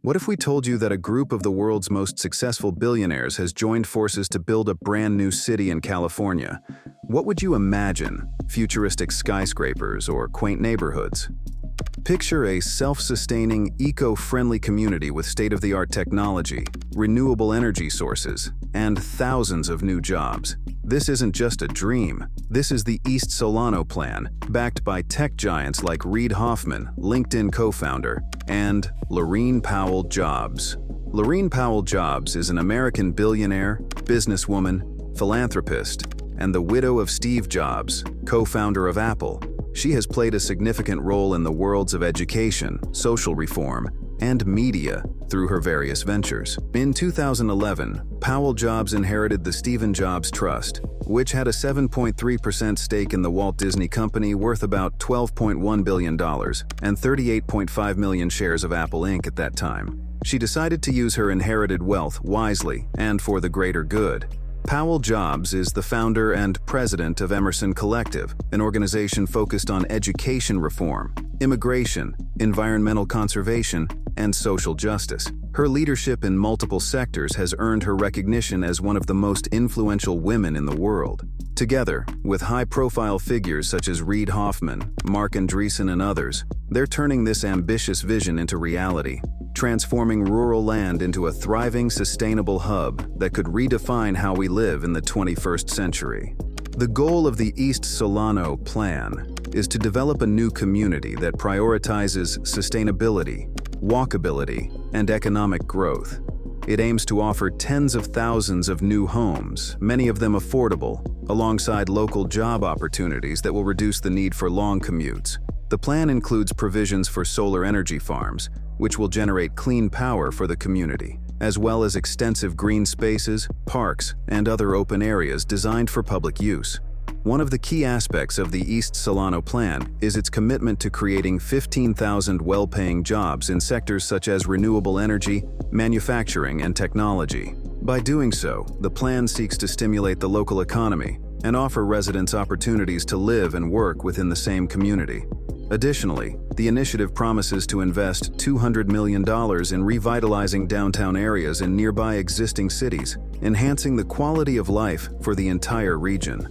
Speaker 1: What if we told you that a group of the world's most successful billionaires has joined forces to build a brand new city in California? What would you imagine? Futuristic skyscrapers or quaint neighborhoods? Picture a self-sustaining, eco-friendly community with state-of-the-art technology, renewable energy sources, and thousands of new jobs. This isn't just a dream. This is the East Solano Plan, backed by tech giants like Reid Hoffman, LinkedIn co-founder, and Laurene Powell Jobs. Laurene Powell Jobs is an American billionaire, businesswoman, philanthropist, and the widow of Steve Jobs, co-founder of Apple. She has played a significant role in the worlds of education, social reform, and media through her various ventures. In 2011, Powell Jobs inherited the Stephen Jobs Trust, which had a 7.3% stake in the Walt Disney Company worth about $12.1 billion and 38.5 million shares of Apple Inc. at that time. She decided to use her inherited wealth wisely and for the greater good. Powell Jobs is the founder and president of Emerson Collective, an organization focused on education reform, immigration, environmental conservation, and social justice. Her leadership in multiple sectors has earned her recognition as one of the most influential women in the world. Together, with high-profile figures such as Reid Hoffman, Marc Andreessen, and others, they're turning this ambitious vision into reality, transforming rural land into a thriving, sustainable hub that could redefine how we live in the 21st century. The goal of the East Solano Plan is to develop a new community that prioritizes sustainability, walkability, and economic growth. It aims to offer tens of thousands of new homes, many of them affordable, alongside local job opportunities that will reduce the need for long commutes. The plan includes provisions for solar energy farms, which will generate clean power for the community, as well as extensive green spaces, parks, and other open areas designed for public use. One of the key aspects of the East Solano Plan is its commitment to creating 15,000 well-paying jobs in sectors such as renewable energy, manufacturing, and technology. By doing so, the plan seeks to stimulate the local economy and offer residents opportunities to live and work within the same community. Additionally, the initiative promises to invest $200 million in revitalizing downtown areas in nearby existing cities, enhancing the quality of life for the entire region.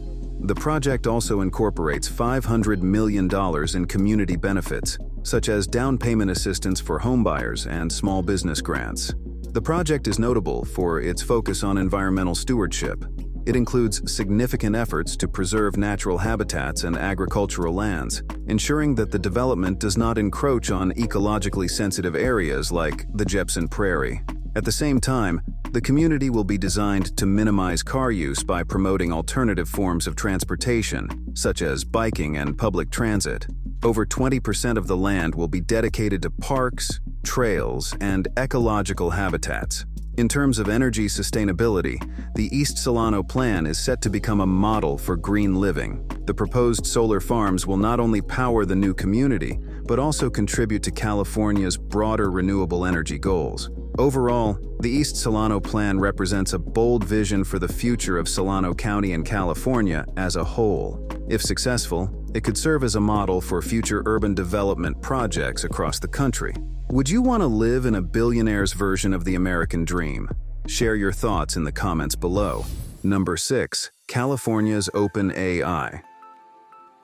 Speaker 1: The project also incorporates $500 million in community benefits, such as down payment assistance for homebuyers and small business grants. The project is notable for its focus on environmental stewardship. It includes significant efforts to preserve natural habitats and agricultural lands, ensuring that the development does not encroach on ecologically sensitive areas like the Jepson Prairie. At the same time, the community will be designed to minimize car use by promoting alternative forms of transportation, such as biking and public transit. Over 20% of the land will be dedicated to parks, trails, and ecological habitats. In terms of energy sustainability, the East Solano Plan is set to become a model for green living. The proposed solar farms will not only power the new community, but also contribute to California's broader renewable energy goals. Overall, the East Solano Plan represents a bold vision for the future of Solano County and California as a whole. If successful, it could serve as a model for future urban development projects across the country. Would you want to live in a billionaire's version of the American dream? Share your thoughts in the comments below. Number 6. California's Open AI.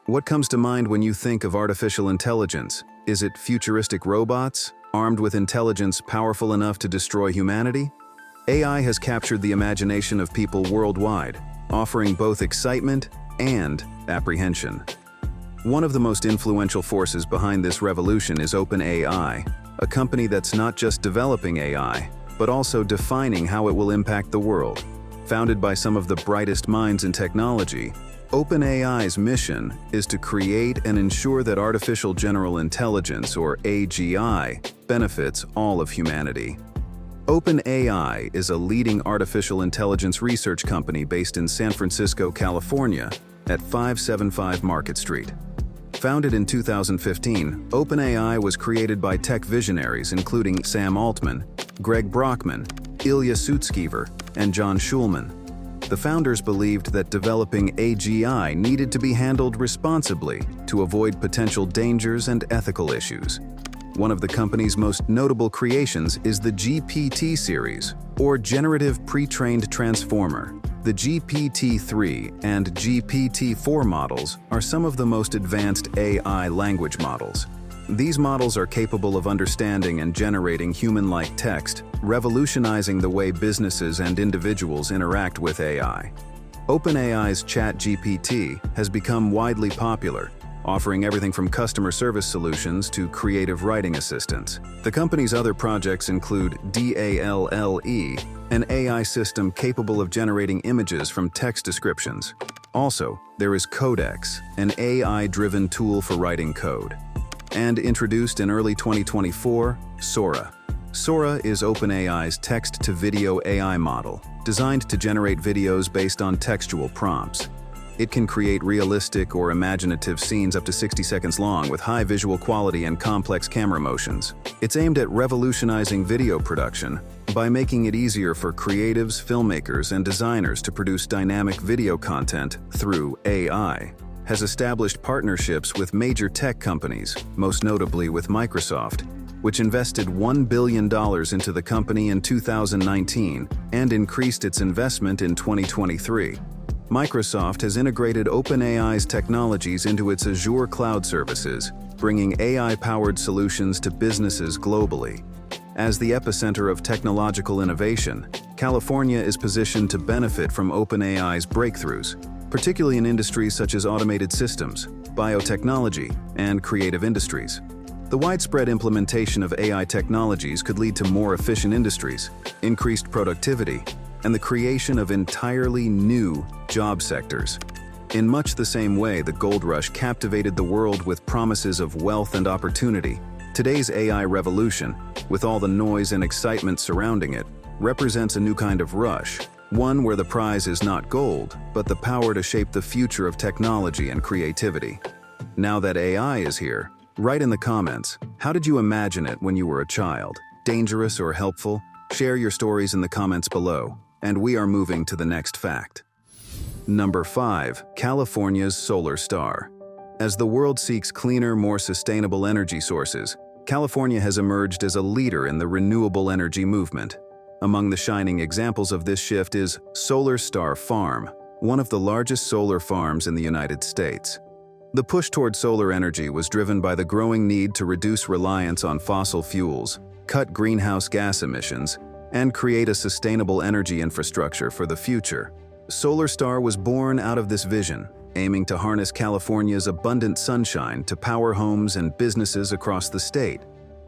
Speaker 1: What comes to mind when you think of artificial intelligence? Is it futuristic robots, armed with intelligence powerful enough to destroy humanity? AI has captured the imagination of people worldwide, offering both excitement and apprehension. One of the most influential forces behind this revolution is OpenAI, a company that's not just developing AI, but also defining how it will impact the world. Founded by some of the brightest minds in technology, OpenAI's mission is to create and ensure that artificial general intelligence, or AGI, benefits all of humanity. OpenAI is a leading artificial intelligence research company based in San Francisco, California, at 575 Market Street. Founded in 2015, OpenAI was created by tech visionaries including Sam Altman, Greg Brockman, Ilya Sutskever, and John Schulman. The founders believed that developing AGI needed to be handled responsibly to avoid potential dangers and ethical issues. One of the company's most notable creations is the GPT series, or Generative Pre-trained Transformer. The GPT-3 and GPT-4 models are some of the most advanced AI language models. These models are capable of understanding and generating human-like text, revolutionizing the way businesses and individuals interact with AI. OpenAI's ChatGPT has become widely popular, offering everything from customer service solutions to creative writing assistance. The company's other projects include DALL-E, an AI system capable of generating images from text descriptions. Also, there is Codex, an AI-driven tool for writing code. And introduced in early 2024, Sora. Sora is OpenAI's text-to-video AI model, designed to generate videos based on textual prompts. It can create realistic or imaginative scenes up to 60 seconds long with high visual quality and complex camera motions. It's aimed at revolutionizing video production by making it easier for creatives, filmmakers, and designers to produce dynamic video content through AI. Has established partnerships with major tech companies, most notably with Microsoft, which invested $1 billion into the company in 2019 and increased its investment in 2023. Microsoft has integrated OpenAI's technologies into its Azure cloud services, bringing AI-powered solutions to businesses globally. As the epicenter of technological innovation, California is positioned to benefit from OpenAI's breakthroughs, particularly in industries such as automated systems, biotechnology, and creative industries. The widespread implementation of AI technologies could lead to more efficient industries, increased productivity, and the creation of entirely new job sectors. In much the same way the gold rush captivated the world with promises of wealth and opportunity, today's AI revolution, with all the noise and excitement surrounding it, represents a new kind of rush, one where the prize is not gold, but the power to shape the future of technology and creativity. Now that AI is here, write in the comments, how did you imagine it when you were a child? Dangerous or helpful? Share your stories in the comments below. And we are moving to the next fact. Number 5. California's solar star. As the world seeks cleaner, more sustainable energy sources, California has emerged as a leader in the renewable energy movement. Among the shining examples of this shift is Solar Star Farm, one of the largest solar farms in the United States. The push toward solar energy was driven by the growing need to reduce reliance on fossil fuels, cut greenhouse gas emissions, and create a sustainable energy infrastructure for the future. Solar Star was born out of this vision, aiming to harness California's abundant sunshine to power homes and businesses across the state.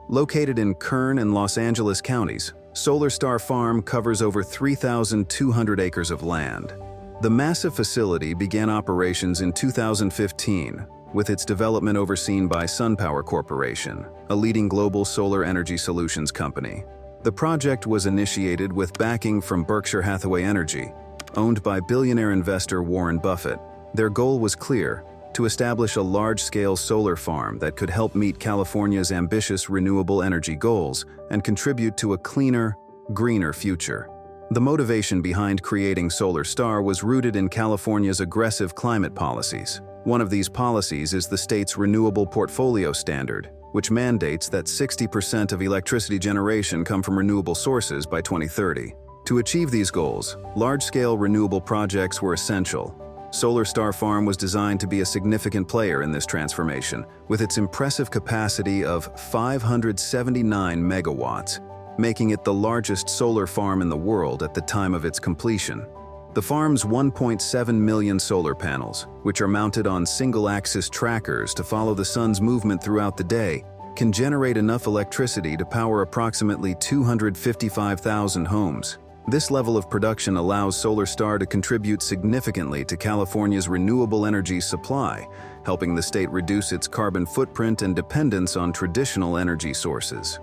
Speaker 1: Located in Kern and Los Angeles counties, Solar Star Farm covers over 3,200 acres of land. The massive facility began operations in 2015, with its development overseen by SunPower Corporation, a leading global solar energy solutions company. The project was initiated with backing from Berkshire Hathaway Energy, owned by billionaire investor Warren Buffett. Their goal was clear: to establish a large-scale solar farm that could help meet California's ambitious renewable energy goals and contribute to a cleaner, greener future. The motivation behind creating Solar Star was rooted in California's aggressive climate policies. One of these policies is the state's Renewable Portfolio Standard, which mandates that 60% of electricity generation come from renewable sources by 2030. To achieve these goals, large-scale renewable projects were essential. Solar Star Farm was designed to be a significant player in this transformation, with its impressive capacity of 579 megawatts, making it the largest solar farm in the world at the time of its completion. The farm's 1.7 million solar panels, which are mounted on single-axis trackers to follow the sun's movement throughout the day, can generate enough electricity to power approximately 255,000 homes. This level of production allows SolarStar to contribute significantly to California's renewable energy supply, helping the state reduce its carbon footprint and dependence on traditional energy sources.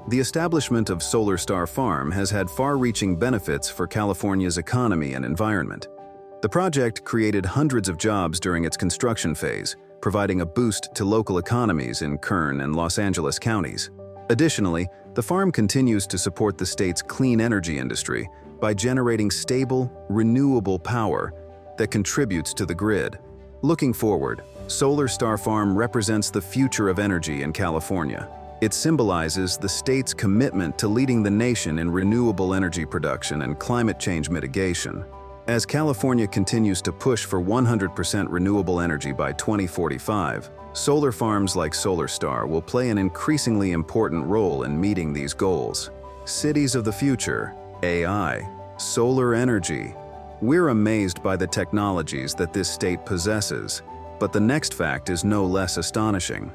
Speaker 1: The establishment of SolarStar Farm has had far-reaching benefits for California's economy and environment. The project created hundreds of jobs during its construction phase, providing a boost to local economies in Kern and Los Angeles counties. Additionally, the farm continues to support the state's clean energy industry by generating stable, renewable power that contributes to the grid. Looking forward, SolarStar Farm represents the future of energy in California. It symbolizes the state's commitment to leading the nation in renewable energy production and climate change mitigation. As California continues to push for 100% renewable energy by 2045, solar farms like SolarStar will play an increasingly important role in meeting these goals. Cities of the future, AI, solar energy. We're amazed by the technologies that this state possesses, but the next fact is no less astonishing.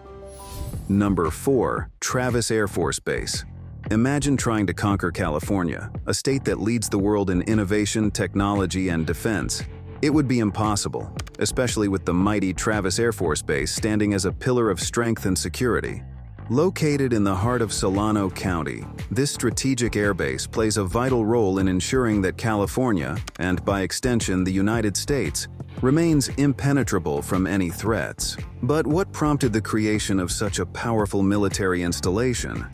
Speaker 1: Number 4. Travis Air Force Base. Imagine trying to conquer California, a state that leads the world in innovation, technology, and defense. It would be impossible, especially with the mighty Travis Air Force Base standing as a pillar of strength and security. Located in the heart of Solano County, this strategic airbase plays a vital role in ensuring that California, and by extension the United States, remains impenetrable from any threats. But what prompted the creation of such a powerful military installation?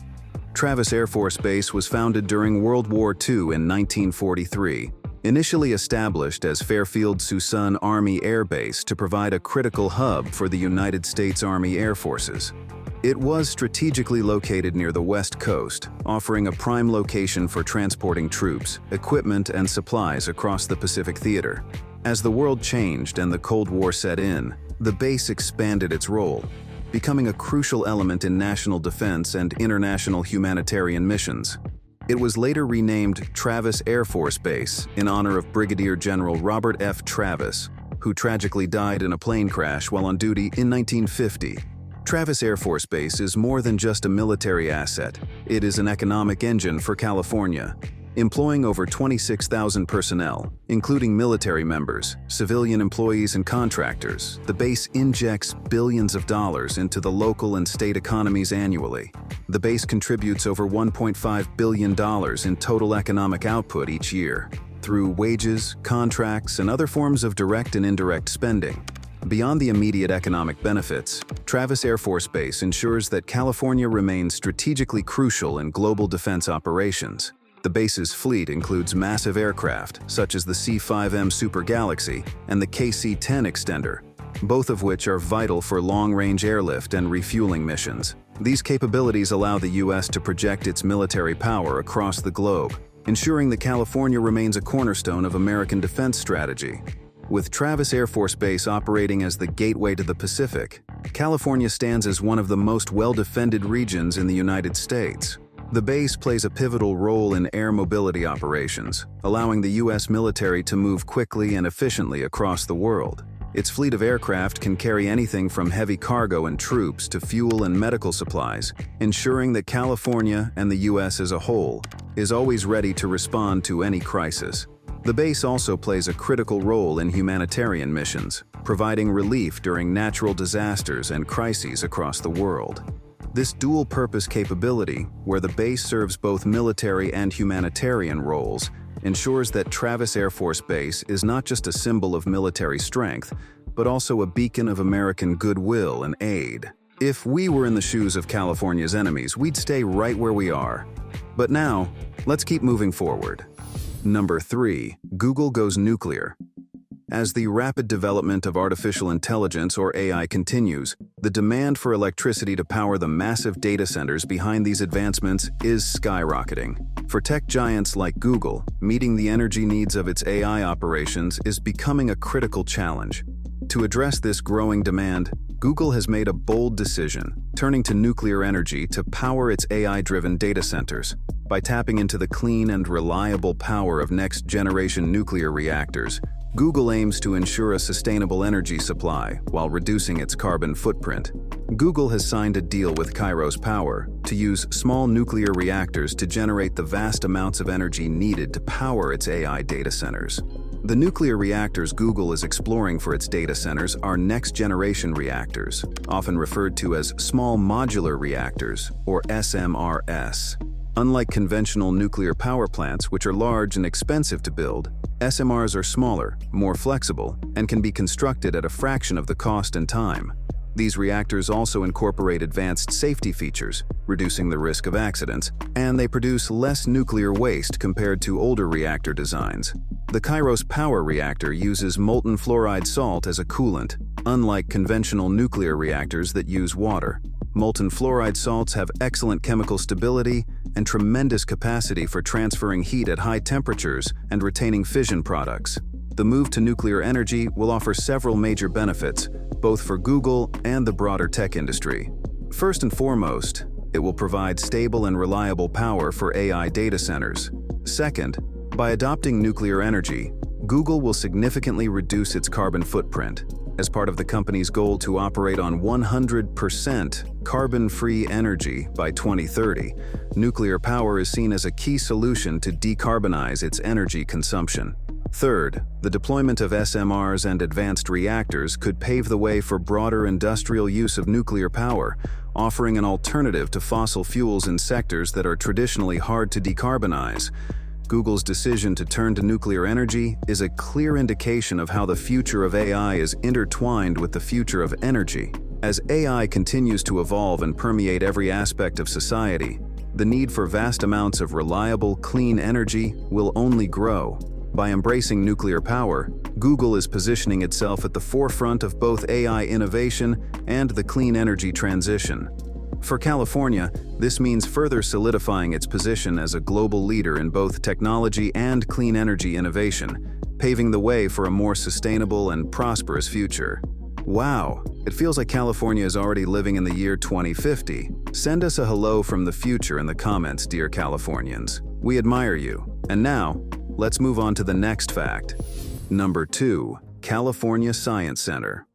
Speaker 1: Travis Air Force Base was founded during World War II in 1943, initially established as Fairfield-Suisun Army Air Base to provide a critical hub for the United States Army Air Forces. It was strategically located near the West Coast, offering a prime location for transporting troops, equipment, and supplies across the Pacific Theater. As the world changed and the Cold War set in, the base expanded its role, becoming a crucial element in national defense and international humanitarian missions. It was later renamed Travis Air Force Base in honor of Brigadier General Robert F. Travis, who tragically died in a plane crash while on duty in 1950. Travis Air Force Base is more than just a military asset. It is an economic engine for California. Employing over 26,000 personnel, including military members, civilian employees, and contractors, the base injects billions of dollars into the local and state economies annually. The base contributes over $1.5 billion in total economic output each year, through wages, contracts, and other forms of direct and indirect spending. Beyond the immediate economic benefits, Travis Air Force Base ensures that California remains strategically crucial in global defense operations. The base's fleet includes massive aircraft, such as the C-5M Super Galaxy and the KC-10 Extender, both of which are vital for long-range airlift and refueling missions. These capabilities allow the U.S. to project its military power across the globe, ensuring that California remains a cornerstone of American defense strategy. With Travis Air Force Base operating as the gateway to the Pacific, California stands as one of the most well-defended regions in the United States. The base plays a pivotal role in air mobility operations, allowing the U.S. military to move quickly and efficiently across the world. Its fleet of aircraft can carry anything from heavy cargo and troops to fuel and medical supplies, ensuring that California and the U.S. as a whole is always ready to respond to any crisis. The base also plays a critical role in humanitarian missions, providing relief during natural disasters and crises across the world. This dual-purpose capability, where the base serves both military and humanitarian roles, ensures that Travis Air Force Base is not just a symbol of military strength, but also a beacon of American goodwill and aid. If we were in the shoes of California's enemies, we'd stay right where we are. But now, let's keep moving forward. Number 3. Google goes nuclear. As the rapid development of artificial intelligence, or AI, continues, the demand for electricity to power the massive data centers behind these advancements is skyrocketing. For tech giants like Google, meeting the energy needs of its AI operations is becoming a critical challenge. To address this growing demand, Google has made a bold decision, turning to nuclear energy to power its AI-driven data centers. By tapping into the clean and reliable power of next-generation nuclear reactors, Google aims to ensure a sustainable energy supply while reducing its carbon footprint. Google has signed a deal with Kairos Power to use small nuclear reactors to generate the vast amounts of energy needed to power its AI data centers. The nuclear reactors Google is exploring for its data centers are next-generation reactors, often referred to as small modular reactors, or SMRs. Unlike conventional nuclear power plants, which are large and expensive to build, SMRs are smaller, more flexible, and can be constructed at a fraction of the cost and time. These reactors also incorporate advanced safety features, reducing the risk of accidents, and they produce less nuclear waste compared to older reactor designs. The Kairos Power reactor uses molten fluoride salt as a coolant, unlike conventional nuclear reactors that use water. Molten fluoride salts have excellent chemical stability and tremendous capacity for transferring heat at high temperatures and retaining fission products. The move to nuclear energy will offer several major benefits, both for Google and the broader tech industry. First and foremost, it will provide stable and reliable power for AI data centers. Second, by adopting nuclear energy, Google will significantly reduce its carbon footprint. As part of the company's goal to operate on 100% carbon-free energy by 2030, nuclear power is seen as a key solution to decarbonize its energy consumption. Third, the deployment of SMRs and advanced reactors could pave the way for broader industrial use of nuclear power, offering an alternative to fossil fuels in sectors that are traditionally hard to decarbonize. Google's decision to turn to nuclear energy is a clear indication of how the future of AI is intertwined with the future of energy. As AI continues to evolve and permeate every aspect of society, the need for vast amounts of reliable, clean energy will only grow. By embracing nuclear power, Google is positioning itself at the forefront of both AI innovation and the clean energy transition. For California, this means further solidifying its position as a global leader in both technology and clean energy innovation, paving the way for a more sustainable and prosperous future. Wow, it feels like California is already living in the year 2050. Send us a hello from the future in the comments, dear Californians. We admire you. And now, let's move on to the next fact. Number 2, California Science Center.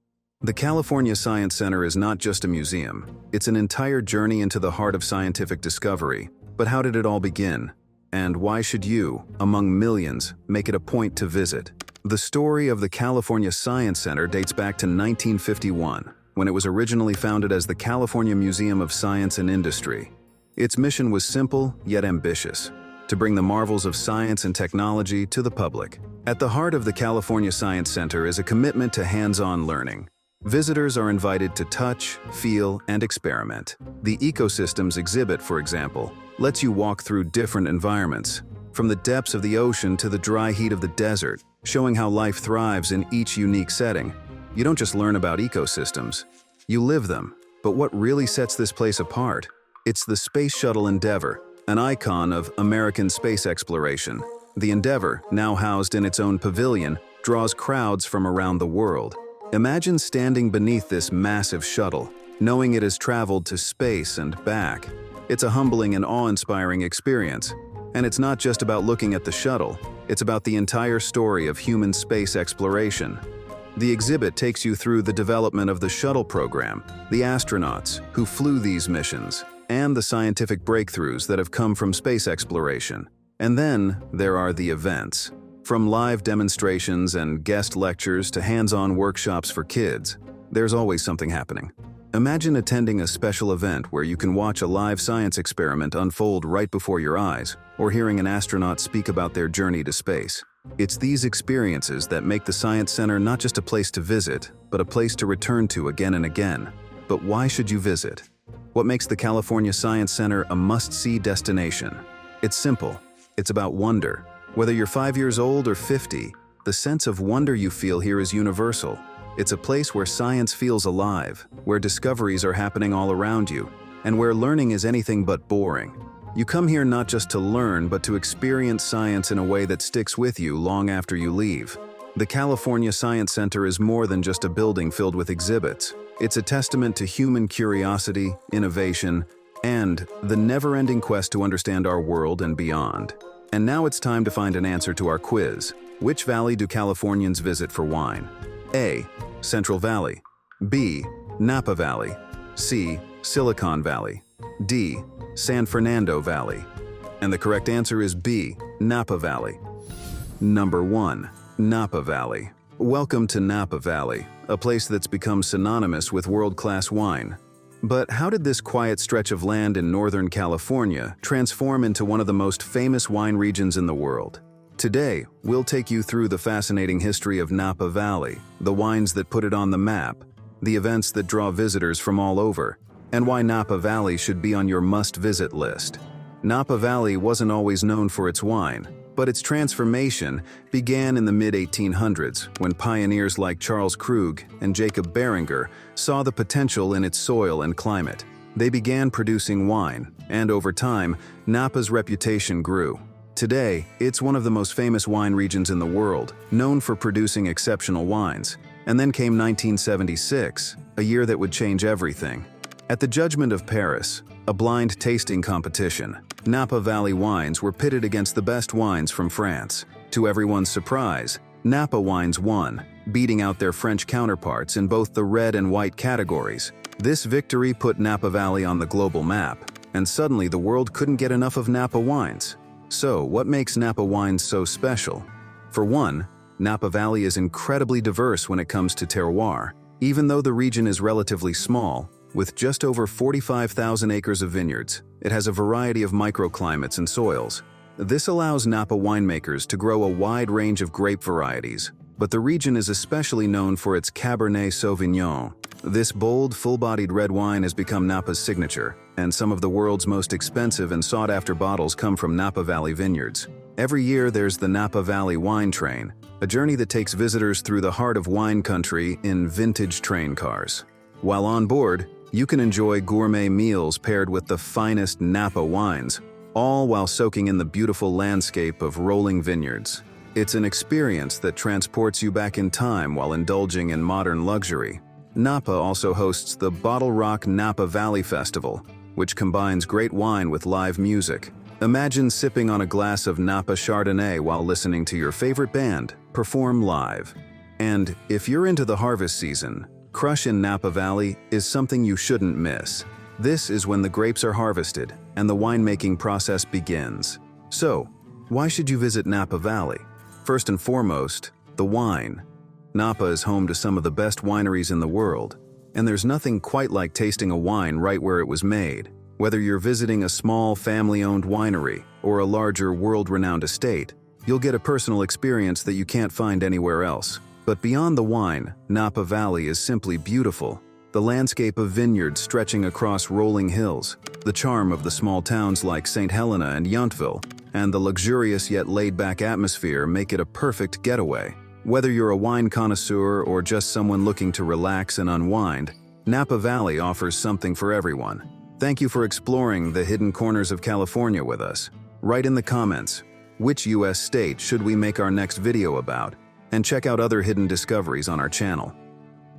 Speaker 1: The California Science Center is not just a museum. It's an entire journey into the heart of scientific discovery. But how did it all begin? And why should you, among millions, make it a point to visit? The story of the California Science Center dates back to 1951, when it was originally founded as the California Museum of Science and Industry. Its mission was simple yet ambitious: to bring the marvels of science and technology to the public. At the heart of the California Science Center is a commitment to hands-on learning. Visitors are invited to touch, feel, and experiment. The ecosystems exhibit, for example, lets you walk through different environments, from the depths of the ocean to the dry heat of the desert, showing how life thrives in each unique setting. You don't just learn about ecosystems, you live them. But what really sets this place apart? It's the Space Shuttle Endeavour, an icon of American space exploration. The Endeavour, now housed in its own pavilion, draws crowds from around the world. Imagine standing beneath this massive shuttle, knowing it has traveled to space and back. It's a humbling and awe-inspiring experience. And it's not just about looking at the shuttle, it's about the entire story of human space exploration. The exhibit takes you through the development of the shuttle program, the astronauts who flew these missions, and the scientific breakthroughs that have come from space exploration. And then there are the events. From live demonstrations and guest lectures to hands-on workshops for kids, there's always something happening. Imagine attending a special event where you can watch a live science experiment unfold right before your eyes, or hearing an astronaut speak about their journey to space. It's these experiences that make the Science Center not just a place to visit, but a place to return to again and again. But why should you visit? What makes the California Science Center a must-see destination? It's simple. It's about wonder. Whether you're 5 years old or 50, the sense of wonder you feel here is universal. It's a place where science feels alive, where discoveries are happening all around you, and where learning is anything but boring. You come here not just to learn, but to experience science in a way that sticks with you long after you leave. The California Science Center is more than just a building filled with exhibits. It's a testament to human curiosity, innovation, and the never-ending quest to understand our world and beyond. And now it's time to find an answer to our quiz. Which valley do Californians visit for wine? A. Central Valley. B. Napa Valley. C. Silicon Valley. D. San Fernando Valley. And the correct answer is B. Napa Valley. Number 1. Napa Valley. Welcome to Napa Valley, a place that's become synonymous with world-class wine. But how did this quiet stretch of land in Northern California transform into one of the most famous wine regions in the world? Today, we'll take you through the fascinating history of Napa Valley, the wines that put it on the map, the events that draw visitors from all over, and why Napa Valley should be on your must-visit list. Napa Valley wasn't always known for its wine, but its transformation began in the mid-1800s when pioneers like Charles Krug and Jacob Beringer saw the potential in its soil and climate. They began producing wine, and over time, Napa's reputation grew. Today, it's one of the most famous wine regions in the world, known for producing exceptional wines. And then came 1976, a year that would change everything. At the Judgment of Paris, a blind tasting competition, Napa Valley wines were pitted against the best wines from France. To everyone's surprise, Napa wines won, beating out their French counterparts in both the red and white categories. This victory put Napa Valley on the global map, and suddenly the world couldn't get enough of Napa wines. So, what makes Napa wines so special? For one, Napa Valley is incredibly diverse when it comes to terroir. Even though the region is relatively small, with just over 45,000 acres of vineyards, it has a variety of microclimates and soils. This allows Napa winemakers to grow a wide range of grape varieties, but the region is especially known for its Cabernet Sauvignon. This bold, full-bodied red wine has become Napa's signature, and some of the world's most expensive and sought-after bottles come from Napa Valley vineyards. Every year there's the Napa Valley Wine Train, a journey that takes visitors through the heart of wine country in vintage train cars. While on board, you can enjoy gourmet meals paired with the finest Napa wines, all while soaking in the beautiful landscape of rolling vineyards. It's an experience that transports you back in time while indulging in modern luxury. Napa also hosts the Bottle Rock Napa Valley Festival, which combines great wine with live music. Imagine sipping on a glass of Napa Chardonnay while listening to your favorite band perform live. And if you're into the harvest season, Crush in Napa Valley is something you shouldn't miss. This is when the grapes are harvested and the winemaking process begins. So, why should you visit Napa Valley? First and foremost, the wine. Napa is home to some of the best wineries in the world, and there's nothing quite like tasting a wine right where it was made. Whether you're visiting a small family-owned winery or a larger world-renowned estate, you'll get a personal experience that you can't find anywhere else. But beyond the wine, Napa Valley is simply beautiful. The landscape of vineyards stretching across rolling hills, the charm of the small towns like St. Helena and Yountville, and the luxurious yet laid-back atmosphere make it a perfect getaway. Whether you're a wine connoisseur or just someone looking to relax and unwind, Napa Valley offers something for everyone. Thank you for exploring the hidden corners of California with us. Write in the comments, which U.S. state should we make our next video about? And check out other hidden discoveries on our channel.